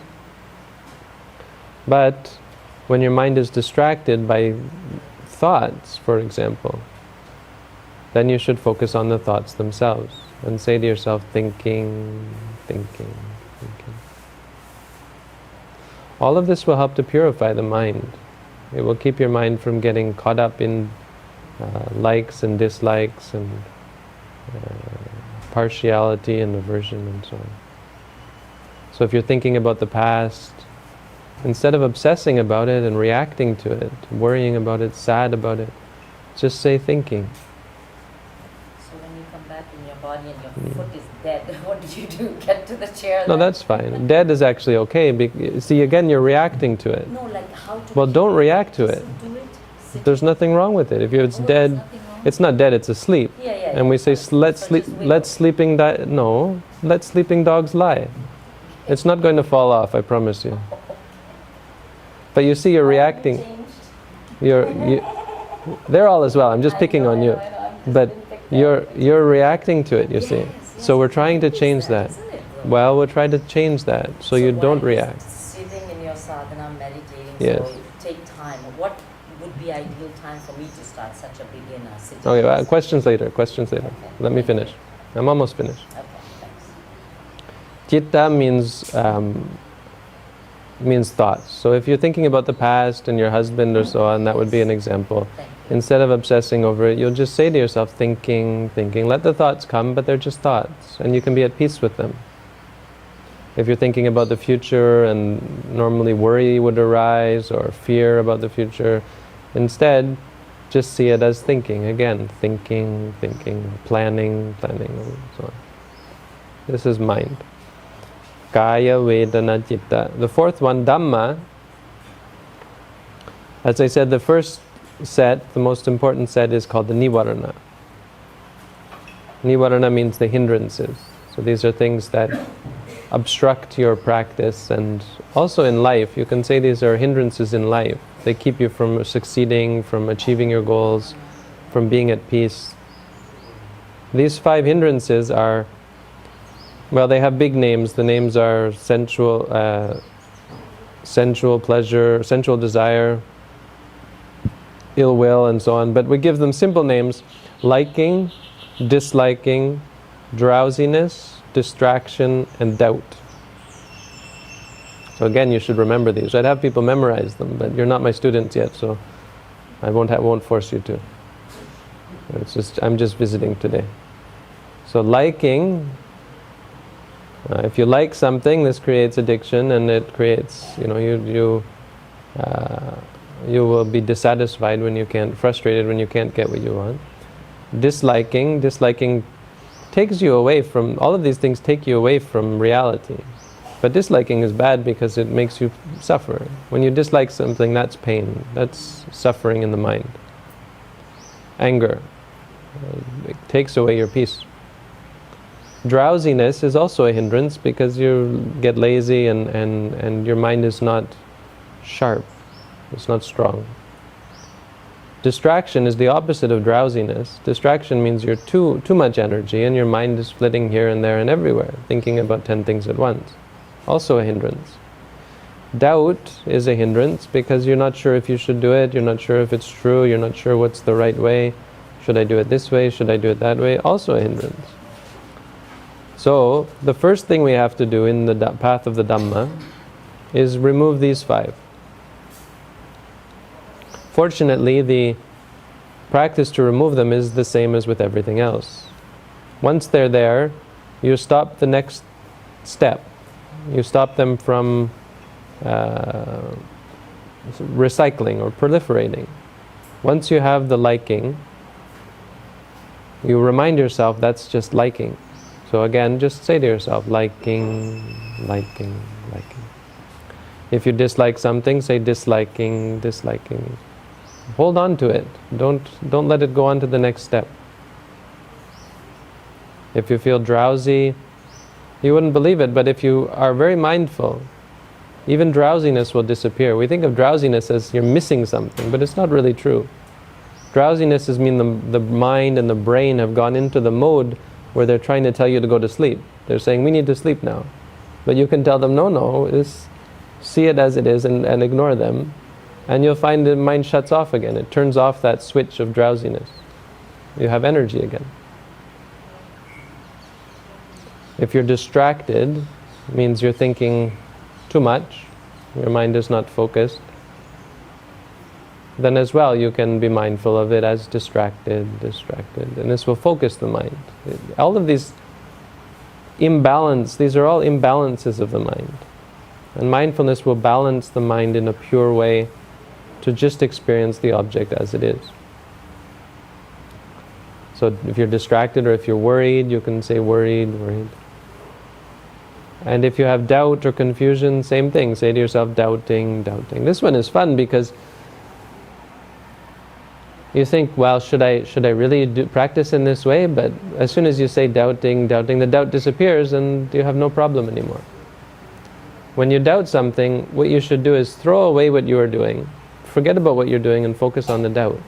But when your mind is distracted by thoughts, for example, then you should focus on the thoughts themselves and say to yourself, thinking, thinking, thinking. All of this will help to purify the mind. It will keep your mind from getting caught up in likes and dislikes and partiality and aversion and so on. So if you're thinking about the past, instead of obsessing about it and reacting to it, worrying about it, sad about it, just say thinking. So when you come back in your body and your foot is dead, what do you do? Get to the chair? No, that's fine. Dead is actually okay. See, again, you're reacting to it. No, like how to... Well, don't react to it. There's nothing wrong with it. If it's dead, it's not dead, it's asleep. And we say, let sleeping dogs lie. It's not going to fall off, I promise you. But you see, you're reacting. They're all as well. I'm just picking on you. But you're reacting to it, you see. So we're trying to change that. Well, we'll try to change that so you don't react. Sitting in your sadhana, meditating, yes. So take time. What would be ideal time for me to start such a beginner sitting? Okay, well, questions later. Okay. Let me finish. I'm almost finished. Okay, thanks. Citta means thoughts. So if you're thinking about the past and your husband or so on, that would be an example. Instead of obsessing over it, you'll just say to yourself, thinking, thinking. Let the thoughts come, but they're just thoughts, and you can be at peace with them. If you're thinking about the future and normally worry would arise or fear about the future, instead, just see it as thinking. Again, thinking, thinking, planning, and so on. This is mind. Kaya, Vedana, Citta. The fourth one, Dhamma. As I said, the first set, the most important set, is called the Nivarana. Nivarana means the hindrances. So these are things that obstruct your practice, and also in life. You can say these are hindrances in life. They keep you from succeeding, from achieving your goals, from being at peace. These 5 hindrances are, well, they have big names. The names are sensual pleasure, sensual desire, ill will, and so on. But we give them simple names: liking, disliking, drowsiness, distraction, and doubt. So again, you should remember these. I'd have people memorize them, but you're not my students yet, so I won't force you to. I'm just visiting today. So liking, if you like something, this creates addiction, and it creates, you will be dissatisfied frustrated when you can't get what you want. Disliking takes you away from, all of these things take you away from reality. But disliking is bad because it makes you suffer. When you dislike something, that's pain. That's suffering in the mind. Anger. It takes away your peace. Drowsiness is also a hindrance because you get lazy and your mind is not sharp. It's not strong. Distraction is the opposite of drowsiness. Distraction means you're too much energy and your mind is flitting here and there and everywhere, thinking about 10 things at once. Also a hindrance. Doubt is a hindrance because you're not sure if you should do it, you're not sure if it's true, you're not sure what's the right way. Should I do it this way? Should I do it that way? Also a hindrance. So, the first thing we have to do in the path of the Dhamma is remove these 5. Fortunately, the practice to remove them is the same as with everything else. Once they're there, you stop the next step. You stop them from recycling or proliferating. Once you have the liking, you remind yourself that's just liking. So again, just say to yourself, liking, liking, liking. If you dislike something, say disliking, disliking. Hold on to it. Don't let it go on to the next step. If you feel drowsy, you wouldn't believe it, but if you are very mindful, even drowsiness will disappear. We think of drowsiness as you're missing something, but it's not really true. Drowsiness is the mind and the brain have gone into the mode where they're trying to tell you to go to sleep. They're saying, we need to sleep now. But you can tell them, no, see it as it is and ignore them. And you'll find the mind shuts off again. It turns off that switch of drowsiness. You have energy again. If you're distracted, it means you're thinking too much, your mind is not focused, then as well you can be mindful of it as distracted, and this will focus the mind. All of these these are all imbalances of the mind. And mindfulness will balance the mind in a pure way to just experience the object as it is. So if you're distracted or if you're worried, you can say worried, worried. And if you have doubt or confusion, same thing. Say to yourself, doubting, doubting. This one is fun because you think, well, should I really practice in this way? But as soon as you say doubting, doubting, the doubt disappears and you have no problem anymore. When you doubt something, what you should do is throw away what you are doing. Forget about what you're doing and focus on the doubt.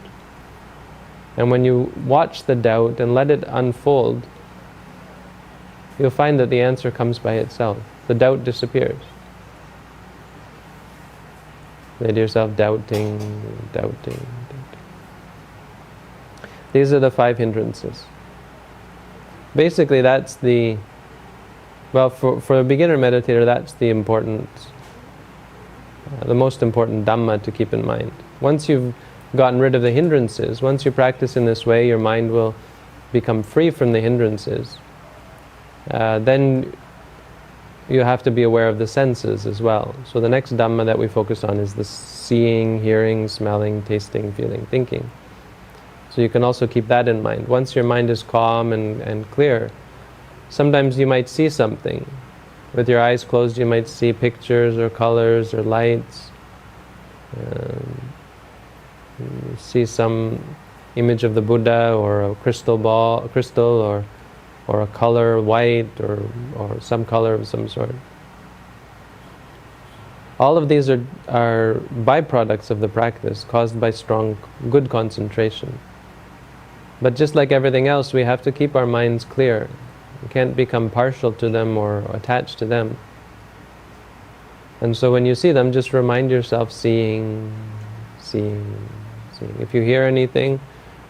And when you watch the doubt and let it unfold, you'll find that the answer comes by itself. The doubt disappears. Say to yourself, doubting, doubting, doubting. These are the 5 hindrances. Basically, that's the, well, for a beginner meditator, that's the most important Dhamma to keep in mind. Once you've gotten rid of the hindrances, once you practice in this way, your mind will become free from the hindrances. Then you have to be aware of the senses as well. So the next Dhamma that we focus on is the seeing, hearing, smelling, tasting, feeling, thinking. So you can also keep that in mind. Once your mind is calm and clear, sometimes you might see something. With your eyes closed, you might see pictures or colors or lights. You see some image of the Buddha or a crystal or a color, white or some color of some sort. All of these are byproducts of the practice caused by strong, good concentration. But just like everything else, we have to keep our minds clear. We can't become partial to them or attached to them. And so when you see them, just remind yourself seeing, seeing, seeing. If you hear anything,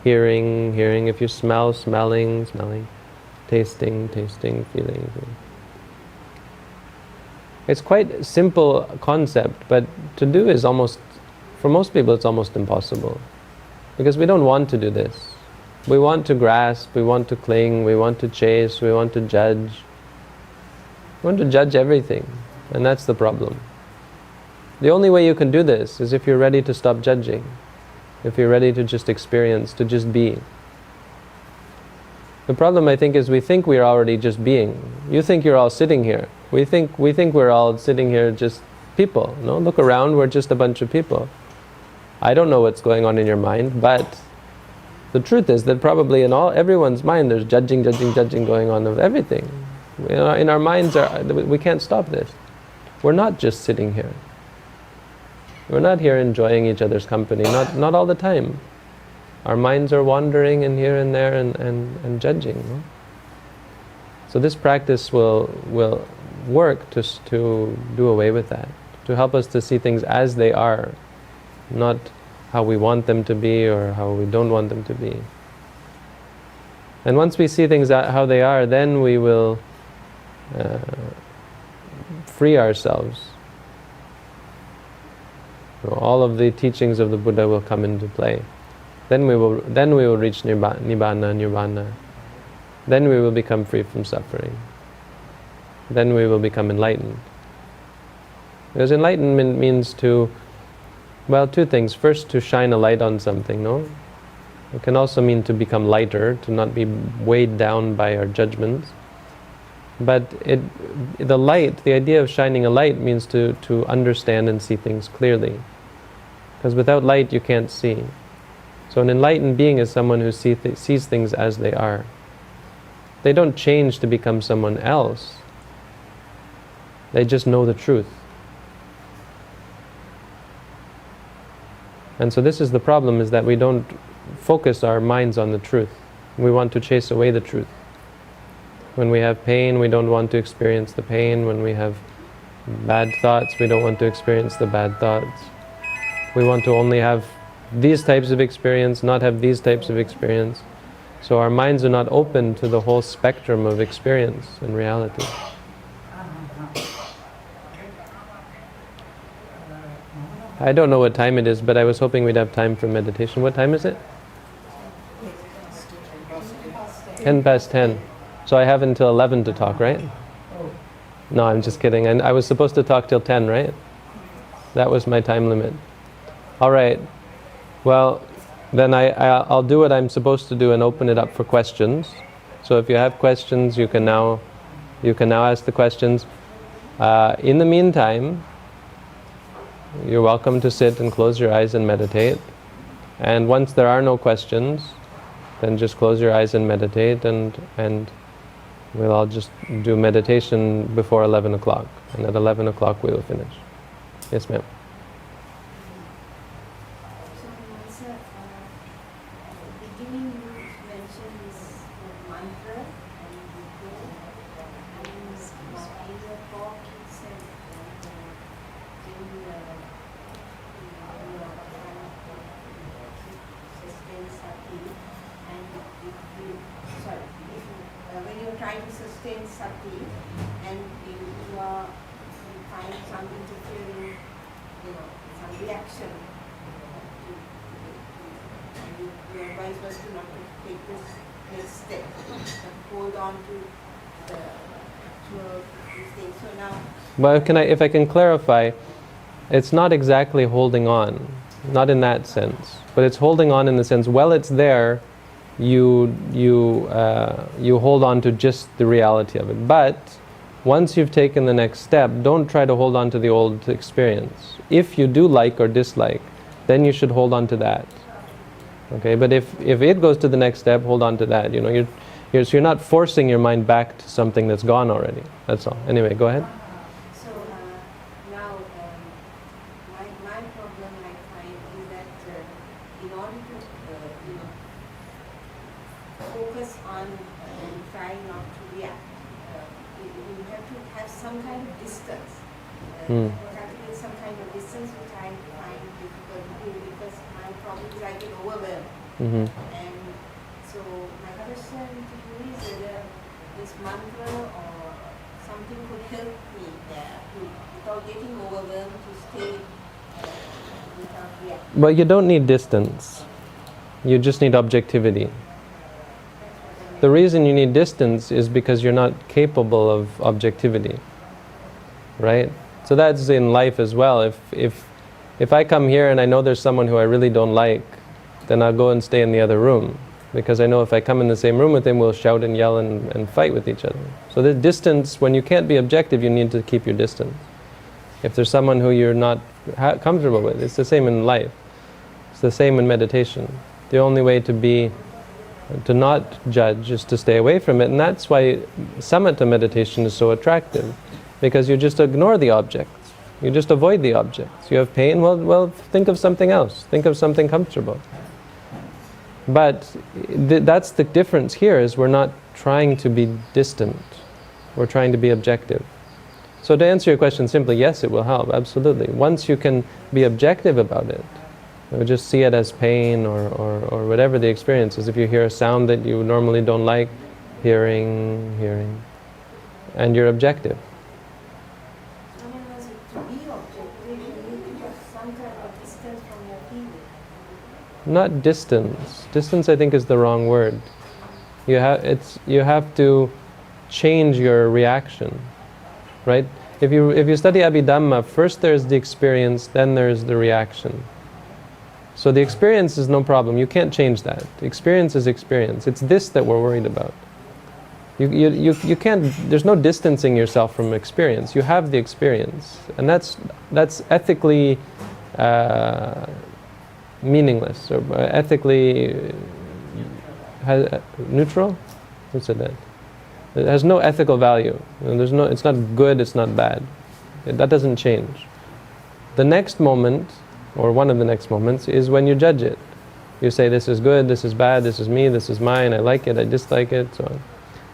hearing, hearing. If you smell, smelling, smelling. Tasting, tasting, feeling, feeling. It's quite a simple concept, but to do is almost, for most people, it's almost impossible. Because we don't want to do this. We want to grasp, we want to cling, we want to chase, we want to judge. We want to judge everything, and that's the problem. The only way you can do this is if you're ready to stop judging, if you're ready to just experience, to just be. The problem, I think, is we think we're already just being. You think you're all sitting here. We think we're all sitting here just people. No, look around, we're just a bunch of people. I don't know what's going on in your mind, but the truth is that probably in everyone's mind there's judging going on of everything. In our minds, we can't stop this. We're not just sitting here. We're not here enjoying each other's company, not all the time. Our minds are wandering in here and there and judging. No? So this practice will work to do away with that, to help us to see things as they are, not how we want them to be or how we don't want them to be. And once we see things how they are, then we will free ourselves. So all of the teachings of the Buddha will come into play. Then we will reach nirvana. Then we will become free from suffering. Then we will become enlightened. Because enlightenment means two things. First, to shine a light on something, no? It can also mean to become lighter, to not be weighed down by our judgments. But the idea of shining a light means to understand and see things clearly. Because without light you can't see. So an enlightened being is someone who sees things as they are. They don't change to become someone else. They just know the truth. And so this is the problem, is that we don't focus our minds on the truth. We want to chase away the truth. When we have pain, we don't want to experience the pain. When we have bad thoughts, we don't want to experience the bad thoughts. We want to only have these types of experience, not have these types of experience. So our minds are not open to the whole spectrum of experience and reality. I don't know what time it is, but I was hoping we'd have time for meditation. What time is it? 10:10. So I have until 11 to talk, right? No, I'm just kidding. And I was supposed to talk till 10, right? That was my time limit. All right. Well, then I'll do what I'm supposed to do and open it up for questions. So if you have questions, you can now ask the questions. In the meantime, you're welcome to sit and close your eyes and meditate. And once there are no questions, then just close your eyes and meditate, and we'll all just do meditation before 11 o'clock. And at 11 o'clock we will finish. Yes, ma'am. So, sir, beginning you mentioned this mantra and you go, and in your talk you said that when you're trying to sustain sati and you find some interfering, some reaction, and you advise us to not to take this next step, but hold on to these things. So now. But if I can clarify, it's not exactly holding on, not in that sense, but it's holding on in the sense, while it's there, you hold on to just the reality of it. But once you've taken the next step, don't try to hold on to the old experience. If you do like or dislike, then you should hold on to that. Okay, but if it goes to the next step, hold on to that. You're not forcing your mind back to something that's gone already. That's all. Anyway, go ahead. So now my problem I find is that in order to focus on and try not to react, you have to have some kind of distance. You have to get some kind of distance, which I find difficult to do because my problem is I get overwhelmed. Mm-hmm. And so my question to you is whether this mantra or something could help me there without getting overwhelmed to stay without reacting. Well, you don't need distance. You just need objectivity. The reason you need distance is because you're not capable of objectivity, right? So that's in life as well. If I come here and I know there's someone who I really don't like, then I'll go and stay in the other room. Because I know if I come in the same room with him, we'll shout and yell and fight with each other. So the distance, when you can't be objective, you need to keep your distance. If there's someone who you're not comfortable with, it's the same in life. It's the same in meditation. The only way to not judge is to stay away from it. And that's why samatha meditation is so attractive. Because you just ignore the objects. You just avoid the objects. You have pain, well, think of something else. Think of something comfortable. But that's the difference here, is we're not trying to be distant. We're trying to be objective. So to answer your question simply, yes, it will help, absolutely. Once you can be objective about it, or just see it as pain or whatever the experience is. If you hear a sound that you normally don't like, hearing, and you're objective. I mean, to be objective, you need to have some kind of distance from your feeling. Not distance. Distance, I think, is the wrong word. You have to change your reaction, right? If you study Abhidhamma, first there's the experience, then there's the reaction. So the experience is no problem. You can't change that. Experience is experience. It's this that we're worried about. You can't. There's no distancing yourself from experience. You have the experience, and that's ethically meaningless or ethically neutral. Who said that? It has no ethical value. It's not good. It's not bad. That doesn't change. The next moment, or one of the next moments, is when you judge it. You say, this is good, this is bad, this is me, this is mine, I like it, I dislike it, so on.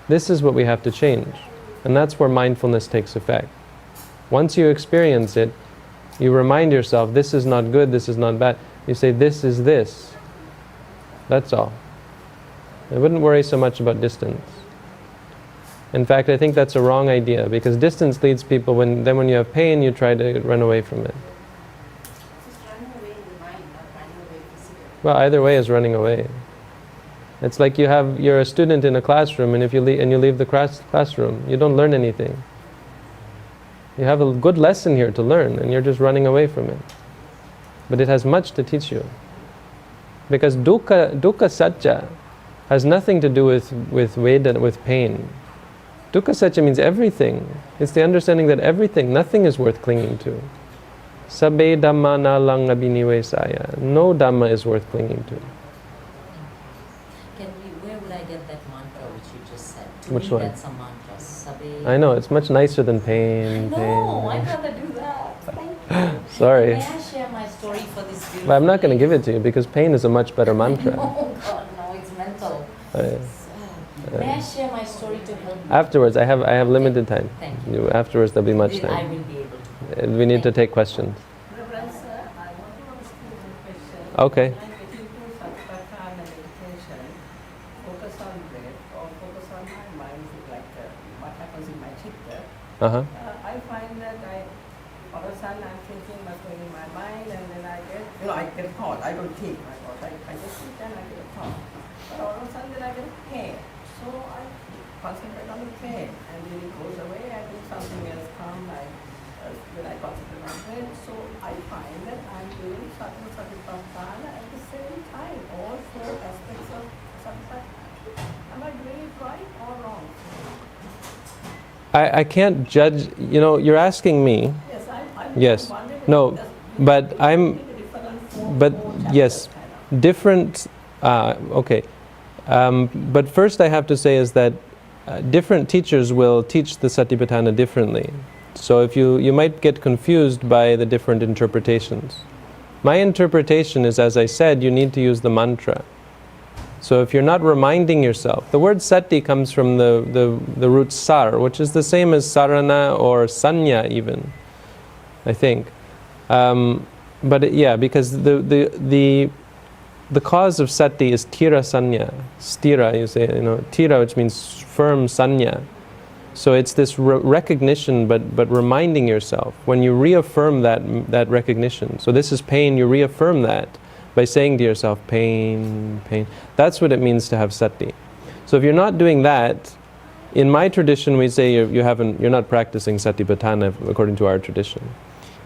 This is what we have to change. And that's where mindfulness takes effect. Once you experience it, you remind yourself, this is not good, this is not bad. You say, this is this. That's all. I wouldn't worry so much about distance. In fact, I think that's a wrong idea, because distance leads people, when you have pain, you try to run away from it. Well, either way is running away. It's like you're a student in a classroom, and if you leave the classroom, you don't learn anything. You have a good lesson here to learn, and you're just running away from it. But it has much to teach you. Because dukkha satya has nothing to do with Vedana, with pain. Dukkha satya means everything. It's the understanding that nothing is worth clinging to. Sabbe dhamma na lang abhinivesaya. No dhamma is worth clinging to. Where would I get that mantra which you just said? To Which me, one? that's a mantra. Sabbe. I know, it's much nicer than pain. No, I'd rather do that. Thank you. Sorry. May I share my story for this beautiful But I'm not going to lady? give it to you, because pain is a much better mantra. No, God, no, it's mental. May I share my story to help you? Afterwards, I have limited time. Thank you. Afterwards, there'll be much I time. will be able to. We need to take questions. Reverend sir, I want to ask you one question. Okay. When I get into Satipatthana meditation, focus on breath or focus on my mind, like what happens in my chitta, Uh-huh. I find that all of a sudden I'm thinking what's going in my mind, and then I get a thought. I don't think my thought. I just sit and I get a thought. But all of a sudden then I get a pain. So I concentrate on the pain, and then it goes away. I think something else comes. When I concentrate on pain, so I find that I'm doing Satipatthana at the same time. All four aspects of Satipatthana. Am I doing it right or wrong? I can't judge, you're asking me. Yes, I'm Yes. wondering. No, but yes, different, okay. But first I have to say is that different teachers will teach the Satipatthana differently. So if you might get confused by the different interpretations. My interpretation is, as I said, you need to use the mantra. So if you're not reminding yourself, the word sati comes from the root sar, which is the same as sarana or sanya even, I think. Because the cause of sati is tira sanya, stira, you say, tira, which means firm, sanya. So it's this recognition, but reminding yourself. When you reaffirm that recognition, so this is pain, you reaffirm that by saying to yourself, pain, pain. That's what it means to have sati. So if you're not doing that, in my tradition we say you're not practicing Satipatthana according to our tradition.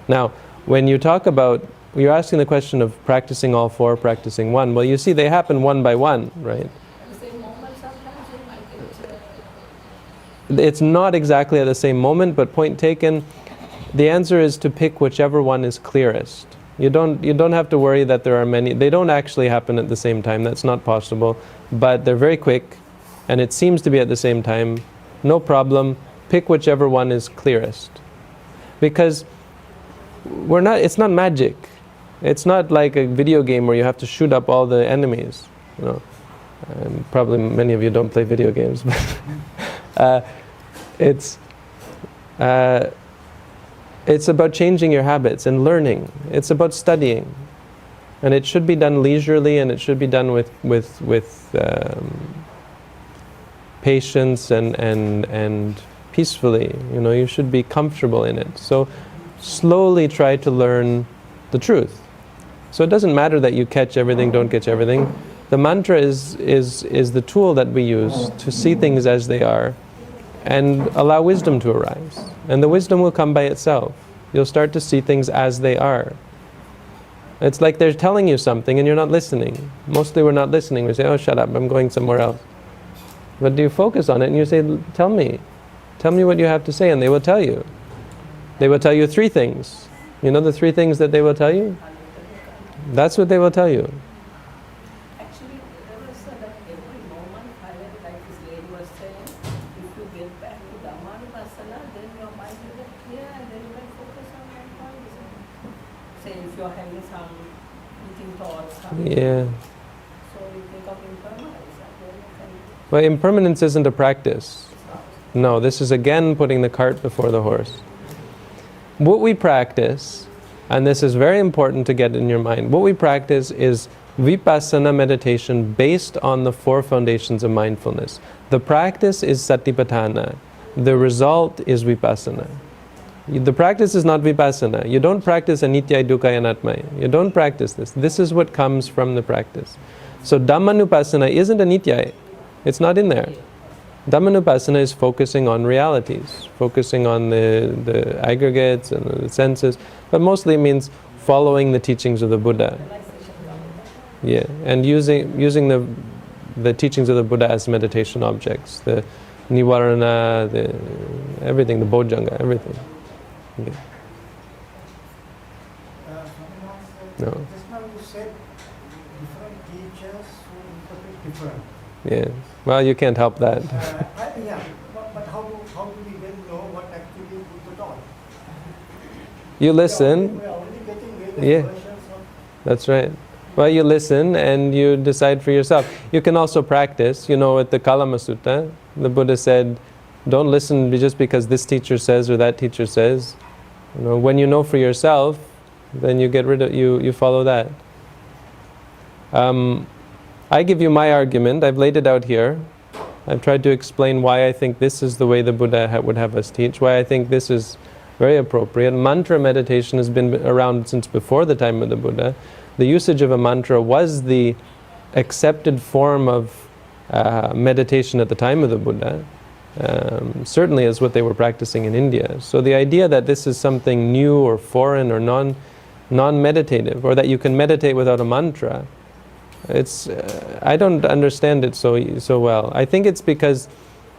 Now, when you talk about, you're asking the question of practicing all four, practicing one. Well, you see, they happen one by one, right? It's not exactly at the same moment, but point taken. The answer is to pick whichever one is clearest. You don't have to worry that there are many. They don't actually happen at the same time. That's not possible. But they're very quick, and it seems to be at the same time. No problem. Pick whichever one is clearest, because it's not magic. It's not like a video game where you have to shoot up all the enemies. You know, and probably many of you don't play video games, but it's about changing your habits and learning. It's about studying, and it should be done leisurely, and it should be done with patience and peacefully. You know, you should be comfortable in it. So slowly try to learn the truth. So it doesn't matter that you catch everything, don't catch everything. The mantra is the tool that we use to see things as they are and allow wisdom to arise. And the wisdom will come by itself. You'll start to see things as they are. It's like they're telling you something and you're not listening. Mostly we're not listening. We say, oh, shut up, I'm going somewhere else. But do you focus on it and you say, tell me what you have to say, and they will tell you. They will tell you three things. You know the three things that they will tell you? That's what they will tell you. Actually, there was that every moment, like this lady was saying, if you get back to Dhammanupassana, then your mind will get clear and then you can focus on one point. Say if you're having some eating thoughts, Yeah. so you think of impermanence. Well, impermanence isn't a practice. No, this is again putting the cart before the horse. What we practice, and this is very important to get in your mind, what we practice is vipassana meditation based on the four foundations of mindfulness. The practice is satipatthana. The result is vipassana. The practice is not vipassana. You don't practice anitya, dukkha, anatma. You don't practice this. This is what comes from the practice. So dhammanupassana isn't anitya. It's not in there. Dhammanupassana is focusing on realities, focusing on the aggregates and the senses, but mostly it means following the teachings of the Buddha. Yeah, and using the teachings of the Buddha as meditation objects, the nivarana, everything, the bojjhanga, everything. Yeah. No. Just now you said different teachers who interpret different. Yeah. Well, you can't help that. Yeah, but how do we then know what actually Buddha taught? You listen. We are only getting various Yeah. versions of. That's right. Well, you listen and you decide for yourself. You can also practice. You know, at the Kalama Sutta, the Buddha said, don't listen just because this teacher says or that teacher says. You know, when you know for yourself, then you get rid of you follow that. I give you my argument. I've laid it out here. I've tried to explain why I think this is the way the Buddha would have us teach, why I think this is very appropriate. Mantra meditation has been around since before the time of the Buddha. The usage of a mantra was the accepted form of meditation at the time of the Buddha. Certainly is what they were practicing in India. So the idea that this is something new or foreign or non-meditative, or that you can meditate without a mantra, I don't understand it so well. I think it's because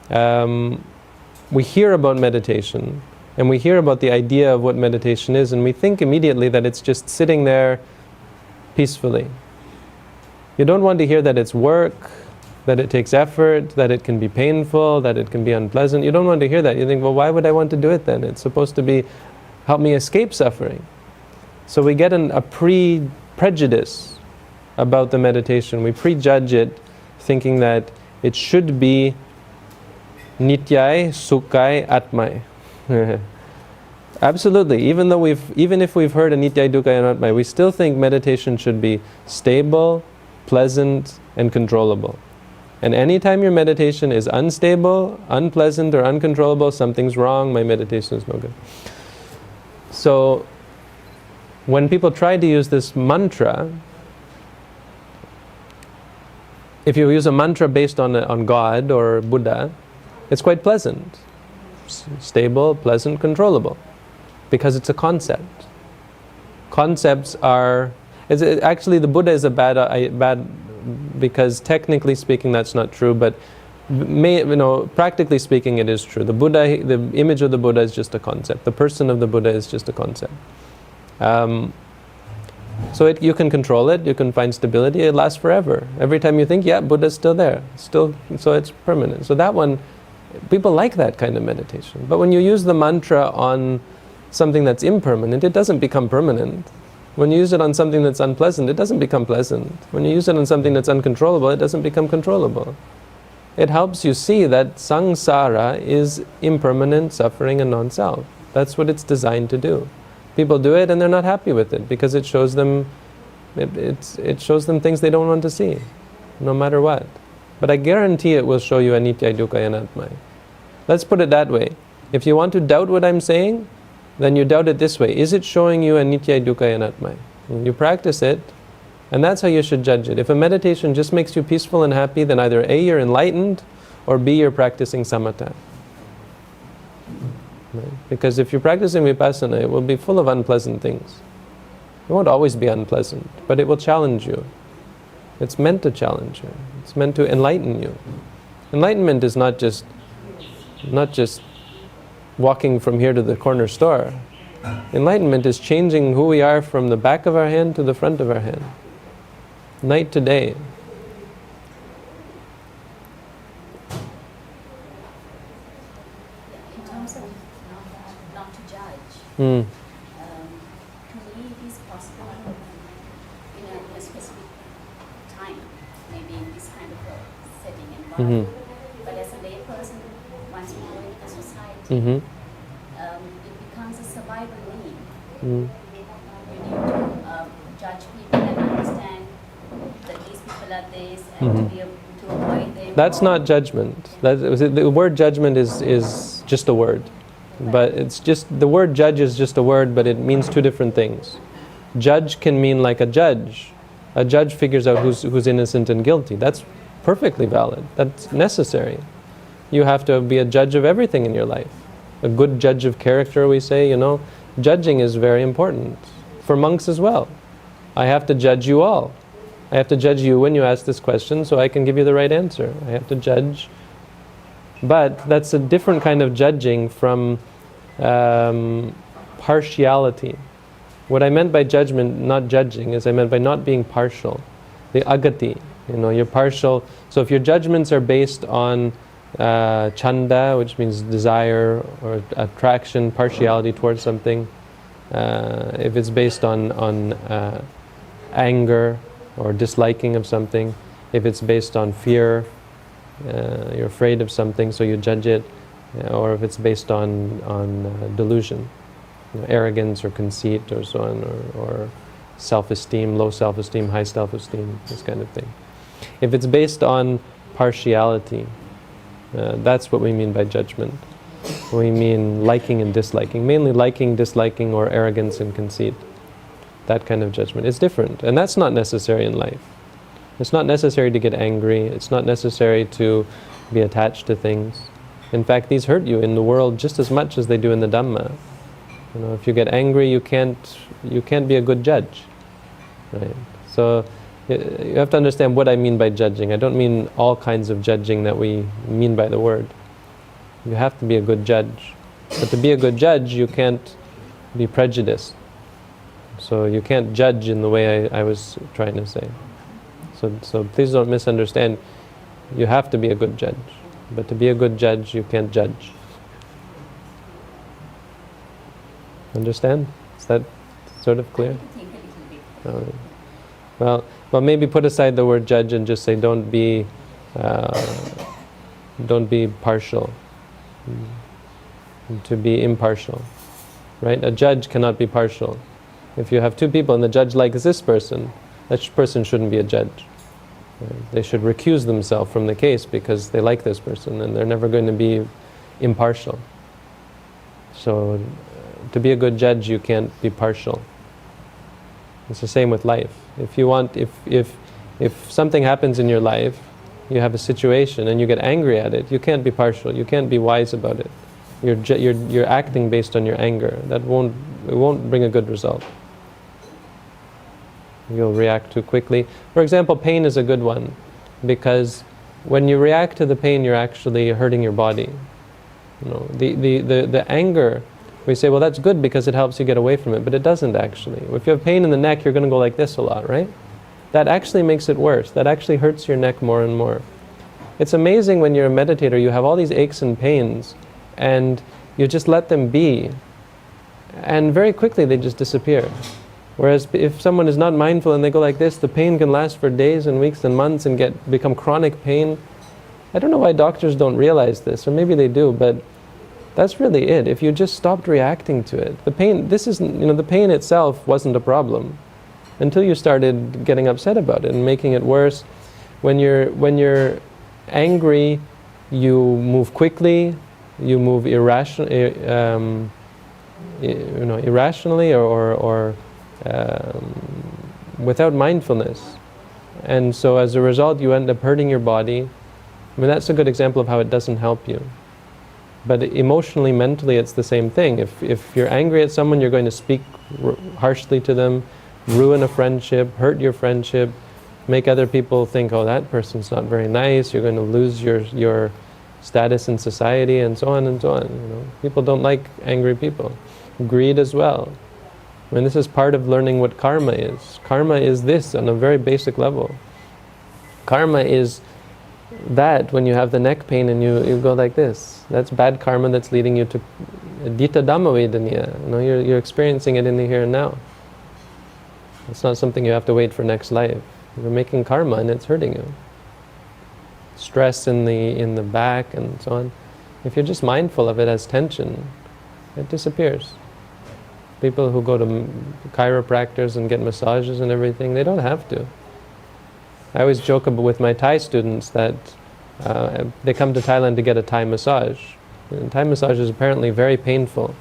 we hear about meditation and we hear about the idea of what meditation is, and we think immediately that it's just sitting there peacefully. You don't want to hear that it's work, that it takes effort, that it can be painful, that it can be unpleasant. You don't want to hear that. You think, well, why would I want to do it then? It's supposed to help me escape suffering. So we get a prejudice about the meditation. We prejudge it, thinking that it should be nityai, sukhai, atmai. Absolutely. Even if we've heard nityai, dukkha, and atmai, we still think meditation should be stable, pleasant, and controllable. And anytime your meditation is unstable, unpleasant, or uncontrollable, something's wrong, my meditation is no good. So, when people try to use this mantra, if you use a mantra based on God or Buddha, it's quite pleasant. Stable, pleasant, controllable. Because it's a concept. Concepts are... actually, the Buddha is a bad... because technically speaking that's not true, but practically speaking it is true. The Buddha, the image of the Buddha is just a concept. The person of the Buddha is just a concept. So you can control it, you can find stability, it lasts forever. Every time you think, yeah, Buddha's still there, so it's permanent. So that one, people like that kind of meditation. But when you use the mantra on something that's impermanent, it doesn't become permanent. When you use it on something that's unpleasant, it doesn't become pleasant. When you use it on something that's uncontrollable, it doesn't become controllable. It helps you see that samsara is impermanent suffering and non-self. That's what it's designed to do. People do it and they're not happy with it because it shows them it shows them things they don't want to see, no matter what. But I guarantee it will show you anitya, dukkha, anatma. Let's put it that way. If you want to doubt what I'm saying, then you doubt it this way. Is it showing you anitya, dukkha, anatma? You practice it, and that's how you should judge it. If a meditation just makes you peaceful and happy, then either A, you're enlightened, or B, you're practicing samatha. Right? Because if you're practicing vipassana, it will be full of unpleasant things. It won't always be unpleasant, but it will challenge you. It's meant to challenge you. It's meant to enlighten you. Enlightenment is not just walking from here to the corner store. Enlightenment is changing who we are from the back of our hand to the front of our hand. Night to day. In terms of not to judge, to me it is possible in a specific time, maybe in this kind of a setting environment. But as a lay person, once we go into society, it becomes a survival need. You need to judge people and understand that these people are this and to be able to avoid them. That's not judgment. The word judgment is just a word. But it's just, the word judge is just a word, but it means two different things. Judge can mean like a judge. A judge figures out who's innocent and guilty. That's perfectly valid. That's necessary. You have to be a judge of everything in your life. A good judge of character, we say, Judging is very important. For monks as well. I have to judge you all. I have to judge you when you ask this question so I can give you the right answer. I have to judge. But that's a different kind of judging from partiality. What I meant by judgment, not judging, is I meant by not being partial. The agati, you're partial. So if your judgments are based on chanda, which means desire or attraction, partiality towards something, if it's based on anger or disliking of something, if it's based on fear, you're afraid of something, so you judge it, or if it's based on delusion, arrogance or conceit or so on, or self-esteem, low self-esteem, high self-esteem, this kind of thing. If it's based on partiality, that's what we mean by judgment. We mean liking and disliking, mainly liking, disliking, or arrogance and conceit. That kind of judgment. It's different, and that's not necessary in life. It's not necessary to get angry. It's not necessary to be attached to things. In fact, these hurt you in the world just as much as they do in the Dhamma. If you get angry, you can't be a good judge, right? So you have to understand what I mean by judging. I don't mean all kinds of judging that we mean by the word. You have to be a good judge. But to be a good judge, you can't be prejudiced. So you can't judge in the way I was trying to say. So please don't misunderstand. You have to be a good judge. But to be a good judge, you can't judge. Understand? Is that sort of clear? I need to think a little bit. Well, maybe put aside the word judge and just say don't be partial. To be impartial, right? A judge cannot be partial. If you have two people and the judge likes this person, that person shouldn't be a judge. They should recuse themselves from the case because they like this person and they're never going to be impartial. So to be a good judge, you can't be partial. It's the same with life. If you want, if something happens in your life, you have a situation and you get angry at it, you can't be partial. You can't be wise about it. You're acting based on your anger. It won't bring a good result. You'll react too quickly. For example, pain is a good one, because when you react to the pain, you're actually hurting your body. You know, the anger, we say, well, that's good because it helps you get away from it, but it doesn't actually. If you have pain in the neck, you're going to go like this a lot, right? That actually makes it worse. That actually hurts your neck more and more. It's amazing when you're a meditator, you have all these aches and pains, and you just let them be, and very quickly they just disappear. Whereas if someone is not mindful and they go like this, the pain can last for days and weeks and months and become chronic pain. I don't know why doctors don't realize this, or maybe they do, but that's really it. If you just stopped reacting to it, the pain, the pain itself wasn't a problem until you started getting upset about it and making it worse. When you're angry, you move quickly, you move irrationally or without mindfulness, and so as a result you end up hurting your body. I mean, that's a good example of how it doesn't help you. But emotionally, mentally, it's the same thing. If you're angry at someone, you're going to speak harshly to them, ruin a friendship, hurt your friendship, make other people think, oh, that person's not very nice, you're going to lose your status in society, and so on and so on. You know, people don't like angry people. Greed as well. I mean, this is part of learning what karma is. Karma is this on a very basic level. Karma is that when you have the neck pain and you go like this. That's bad karma that's leading you to Dita Dhamma Vedaniya. You know, you're experiencing it in the here and now. It's not something you have to wait for next life. You're making karma and it's hurting you. Stress in the back and so on. If you're just mindful of it as tension, it disappears. People who go to chiropractors and get massages and everything, they don't have to. I always joke with my Thai students that they come to Thailand to get a Thai massage. And Thai massage is apparently very painful.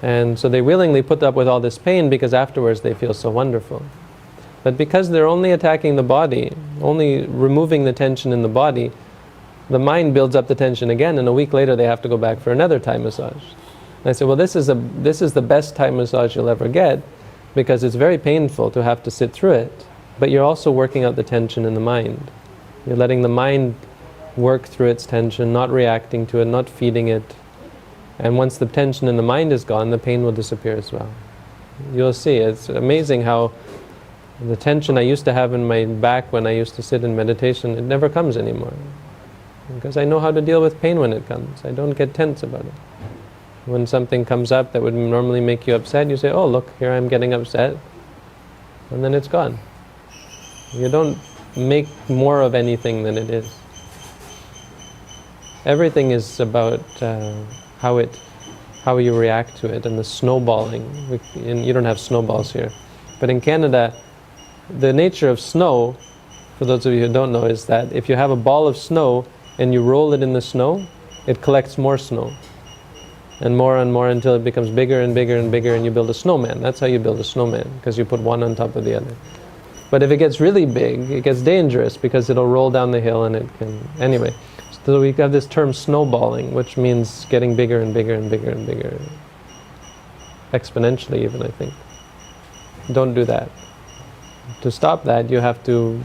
And so they willingly put up with all this pain because afterwards they feel so wonderful. But because they're only attacking the body, only removing the tension in the body, the mind builds up the tension again, and a week later they have to go back for another Thai massage. And I said, well, this is the best Thai massage you'll ever get, because it's very painful to have to sit through it, but you're also working out the tension in the mind. You're letting the mind work through its tension, not reacting to it, not feeding it. And once the tension in the mind is gone, the pain will disappear as well. You'll see, it's amazing how the tension I used to have in my back when I used to sit in meditation, it never comes anymore. Because I know how to deal with pain when it comes. I don't get tense about it. When something comes up that would normally make you upset, you say, oh, look, here I'm getting upset. And then it's gone. You don't make more of anything than it is. Everything is about how you react to it and the snowballing. You don't have snowballs here. But in Canada, the nature of snow, for those of you who don't know, is that if you have a ball of snow and you roll it in the snow, it collects more snow. And more until it becomes bigger and bigger and bigger, and you build a snowman. That's how you build a snowman, because you put one on top of the other. But if it gets really big, it gets dangerous because it'll roll down the hill and it can... Anyway, so we have this term snowballing, which means getting bigger and bigger and bigger and bigger. Exponentially even, I think. Don't do that. To stop that, you have to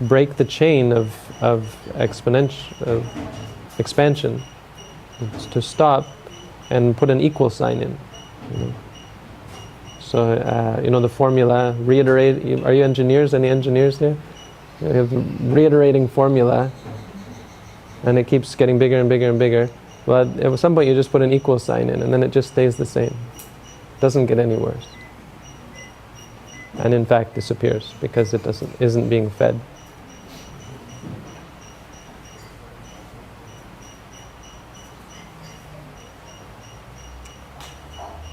break the chain of expansion. To stop and put an equal sign in. You know. So, the formula, reiterate, are you engineers? Any engineers there? You have the reiterating formula, and it keeps getting bigger and bigger and bigger. But at some point you just put an equal sign in, and then it just stays the same. It doesn't get any worse. And in fact disappears, because it isn't being fed.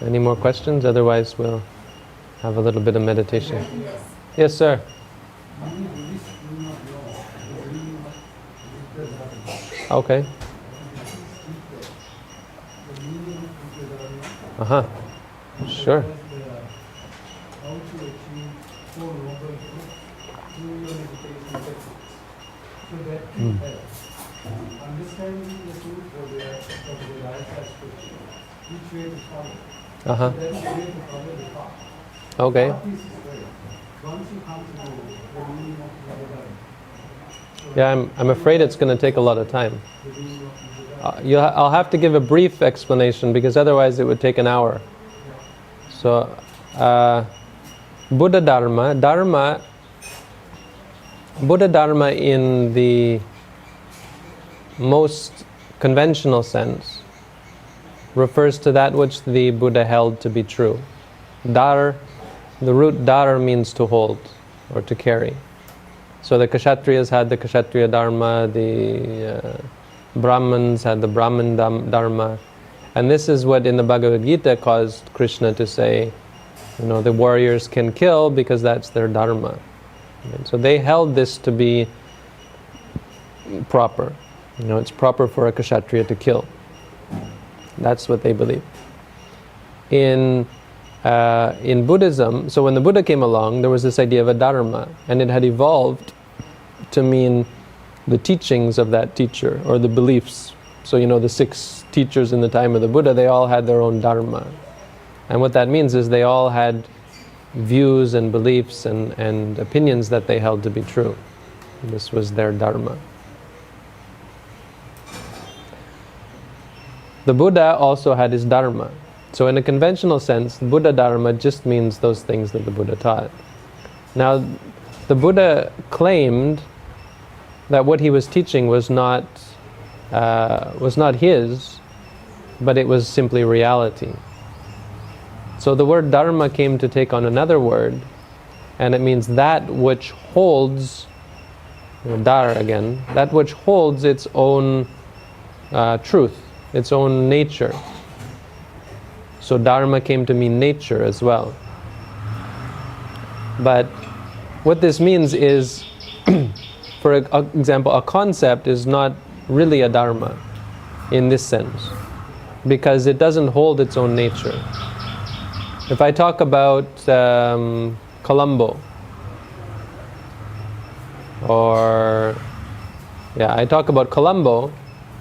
Any more questions? Otherwise we'll have a little bit of meditation. Yes, sir. Okay. Uh-huh. Sure. How to achieve four noble truths through your meditation techniques. So that can help. Understanding the truth for the highest aspect, which way to follow. Uh-huh. So that is the way to follow the path. Okay. Path is right. Once you come to know the meaning of Nibbana, Yeah, I'm afraid it's going to take a lot of time. the meaning of Nibbana, I'll have to give a brief explanation because otherwise it would take an hour. So, Buddha Dharma in the most conventional sense refers to that which the Buddha held to be true. The root dar means to hold or to carry. So the Kshatriyas had the Kshatriya Dharma, the Brahmins had the Brahman Dharma. And this is what in the Bhagavad Gita caused Krishna to say, the warriors can kill because that's their Dharma. And so they held this to be proper. It's proper for a Kshatriya to kill. That's what they believe. In Buddhism, so when the Buddha came along, there was this idea of a Dharma, and it had evolved to mean the teachings of that teacher, or the beliefs. So the 6 teachers in the time of the Buddha, they all had their own Dharma. And what that means is they all had views and beliefs and opinions that they held to be true. And this was their Dharma. The Buddha also had his Dharma. So in a conventional sense, Buddha Dharma just means those things that the Buddha taught. Now, the Buddha claimed that what he was teaching was not his, but it was simply reality. So the word Dharma came to take on another word, and it means that which holds, dar again, that which holds its own truth, its own nature. So Dharma came to mean nature as well. But what this means is, for example, a concept is not really a Dharma in this sense, because it doesn't hold its own nature. If I talk about Colombo, I talk about Colombo,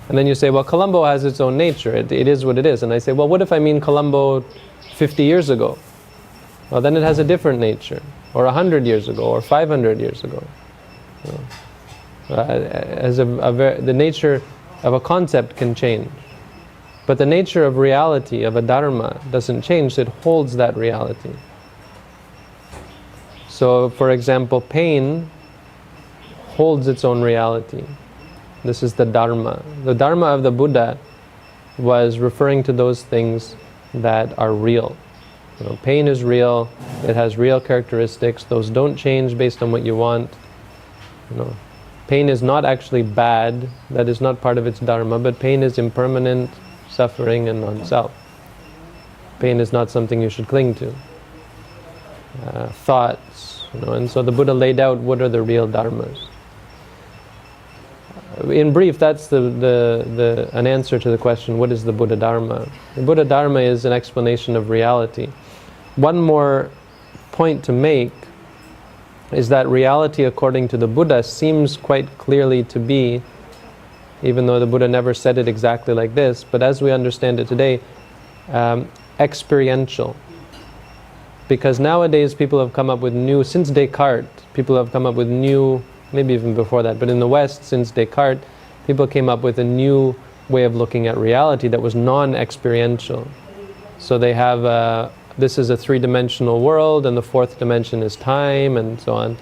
and then you say, well, Colombo has its own nature, it is what it is. And I say, well, what if I mean Colombo 50 years ago? Well, then it has a different nature, or 100 years ago, or 500 years ago. The nature of a concept can change. But the nature of reality, of a Dharma, doesn't change, it holds that reality. So, for example, pain holds its own reality. This is the Dharma. The Dharma of the Buddha was referring to those things that are real. Pain is real, it has real characteristics, those don't change based on what you want. Pain is not actually bad, that is not part of its Dharma, but pain is impermanent, suffering, and non-self. Pain is not something you should cling to. Thoughts, and so the Buddha laid out what are the real Dharmas. In brief, that's an answer to the question, what is the Buddha Dharma? The Buddha Dharma is an explanation of reality. One more point to make is that reality, according to the Buddha, seems quite clearly to be, even though the Buddha never said it exactly like this, but as we understand it today, experiential. Because nowadays people have come up with since Descartes, people have come up with new, maybe even before that, but in the West, since Descartes, people came up with a new way of looking at reality that was non-experiential. So they have, this is a 3-dimensional world, and the 4th dimension is time, and so on.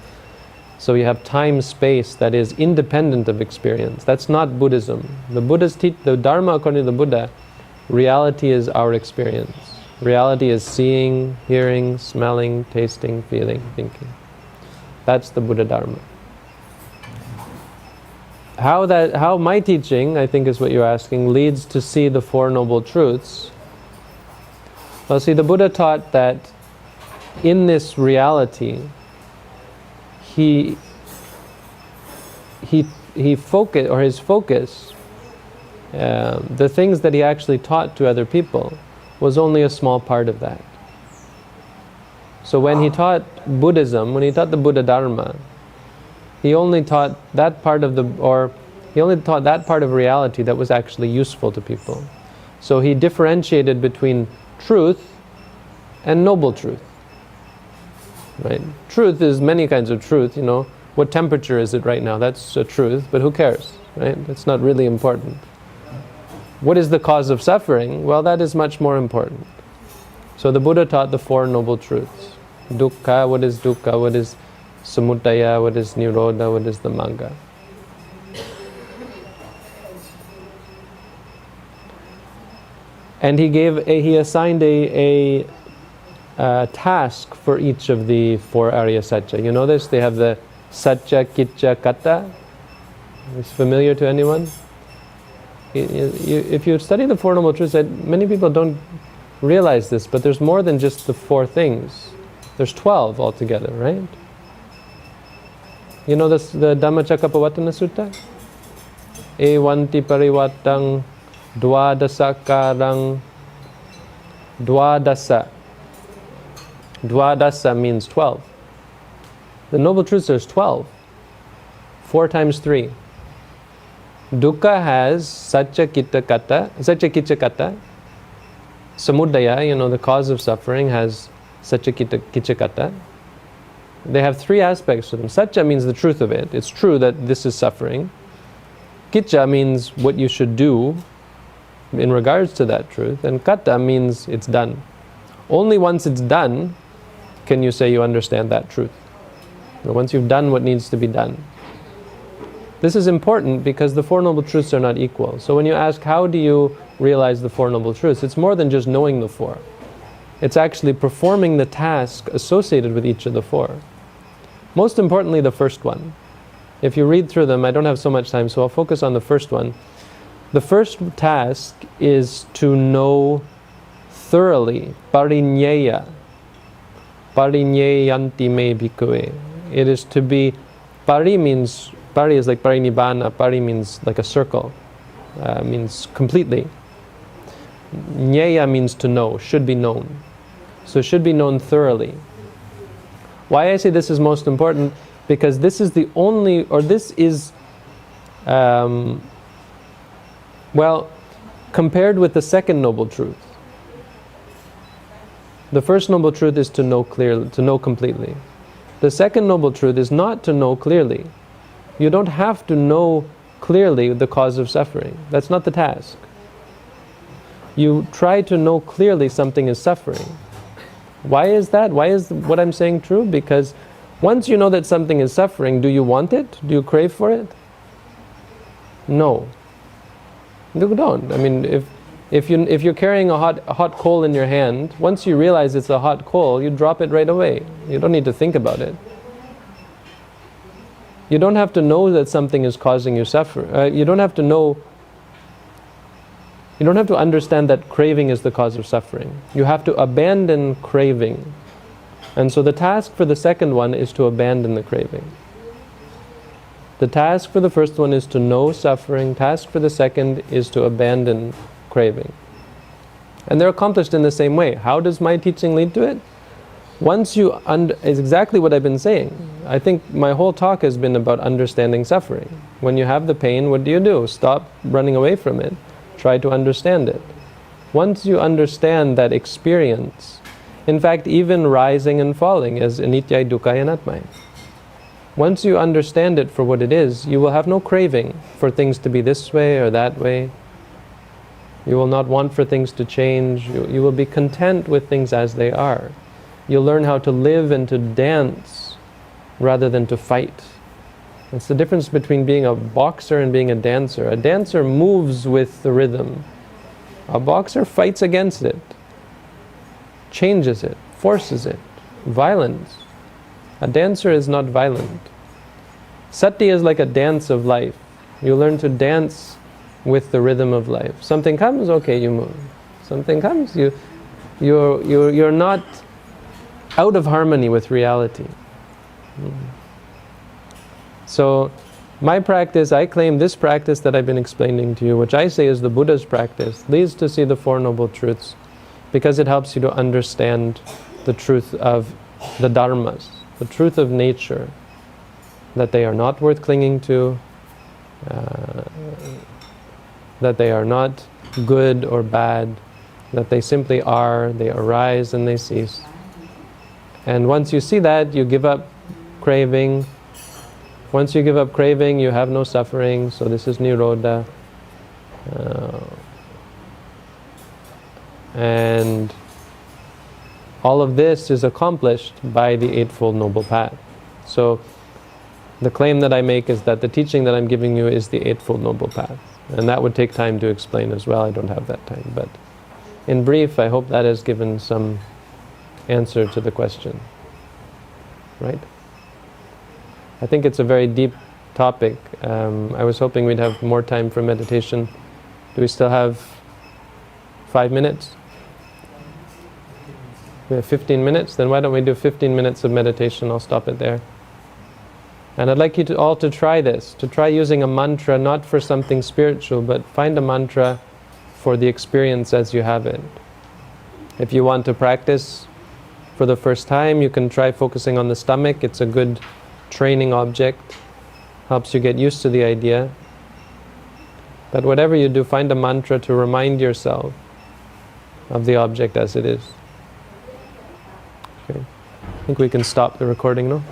So you have time-space that is independent of experience. That's not Buddhism. The Dharma, according to the Buddha, reality is our experience. Reality is seeing, hearing, smelling, tasting, feeling, thinking. That's the Buddha Dharma. How my teaching, I think is what you're asking, leads to see the Four Noble Truths. Well, see, the Buddha taught that in this reality, his focus the things that he actually taught to other people was only a small part of that. So when he taught Buddhism, when he taught the Buddha Dharma, he only taught that part of reality that was actually useful to people. So he differentiated between truth and noble truth. Right? Truth is many kinds of truth, What temperature is it right now? That's a truth, but who cares, right? That's not really important. What is the cause of suffering? Well, that is much more important. So the Buddha taught the Four Noble Truths. Dukkha, what is dukkha? What is samudaya? What is nirodha? What is the magga? And he assigned a task for each of the four Arya Satya. You know this? They have the Satya, Kitcha, Kata. Is familiar to anyone? If you study the Four Noble Truths, many people don't realize this, but there's more than just the four things. There's 12 altogether, right? You know this, the Dhammacakkappavattana Sutta? Evanti parivattang dvaдаsakarang dvadasa. Dvadasa means 12. The Noble Truths, there's 12. 4 times 3. Dukkha has Satya Kitcha Kata. Samudaya, the cause of suffering, has Satya Kitcha Kata. They have 3 aspects to them. Satya means the truth of it. It's true that this is suffering. Kitcha means what you should do in regards to that truth. And Kata means it's done. Only once it's done can you say you understand that truth. Once you've done what needs to be done. This is important because the Four Noble Truths are not equal. So when you ask, how do you realize the Four Noble Truths? It's more than just knowing the four. It's actually performing the task associated with each of the four. Most importantly, the first one. If you read through them, I don't have so much time, so I'll focus on the first one. The first task is to know thoroughly, parinyeya. Parinyeyanti me bhikkhave. It is to be, pari is like parinibbana, pari means like a circle, means completely. Nyeya means to know, should be known. So it should be known thoroughly. Why I say this is most important? Because this is the only, or this is, compared with the second Noble Truth. The first Noble Truth is to know clearly, to know completely. The second Noble Truth is not to know clearly. You don't have to know clearly the cause of suffering. That's not the task. You try to know clearly something is suffering. Why is that? Why is what I'm saying true? Because once you know that something is suffering, do you want it? Do you crave for it? No. You don't. I mean, if you're carrying a hot coal in your hand, once you realize it's a hot coal, you drop it right away. You don't need to think about it. You don't have to know that something is causing you suffering. You don't have to understand that craving is the cause of suffering. You have to abandon craving. And so the task for the second one is to abandon the craving. The task for the first one is to know suffering. Task for the second is to abandon craving. And they're accomplished in the same way. How does my teaching lead to it? Once you is exactly what I've been saying. I think my whole talk has been about understanding suffering. When you have the pain, what do? Stop running away from it. Try to understand it. Once you understand that experience, in fact, even rising and falling as anityai, dukkhayi, anatmai. Once you understand it for what it is, you will have no craving for things to be this way or that way. You will not want for things to change. You will be content with things as they are. You'll learn how to live and to dance rather than to fight. It's the difference between being a boxer and being a dancer. A dancer moves with the rhythm. A boxer fights against it, changes it, forces it. Violence. A dancer is not violent. Sati is like a dance of life. You learn to dance with the rhythm of life. Something comes, okay, you move. Something comes, you're not out of harmony with reality. So My practice, I claim this practice that I've been explaining to you, which I say is the Buddha's practice, leads to see the Four Noble Truths, because it helps you to understand the truth of the dharmas, the truth of nature, that they are not worth clinging to, that they are not good or bad, that they simply are, they arise and they cease. And once you see that, you give up craving. Once you give up craving, you have no suffering, so this is Nirodha. And all of this is accomplished by the Eightfold Noble Path. So the claim that I make is that the teaching that I'm giving you is the Eightfold Noble Path. And that would take time to explain as well. I don't have that time. But in brief, I hope that has given some answer to the question. Right? I think it's a very deep topic. I was hoping we'd have more time for meditation. Do we still have 5 minutes? We have 15 minutes? Then why don't we do 15 minutes of meditation? I'll stop it there. And I'd like you to all to try this, to try using a mantra not for something spiritual, but find a mantra for the experience as you have it. If you want to practice for the first time, you can try focusing on the stomach. It's a good training object, helps you get used to the idea. But whatever you do, find a mantra to remind yourself of the object as it is. Okay. I think we can stop the recording now.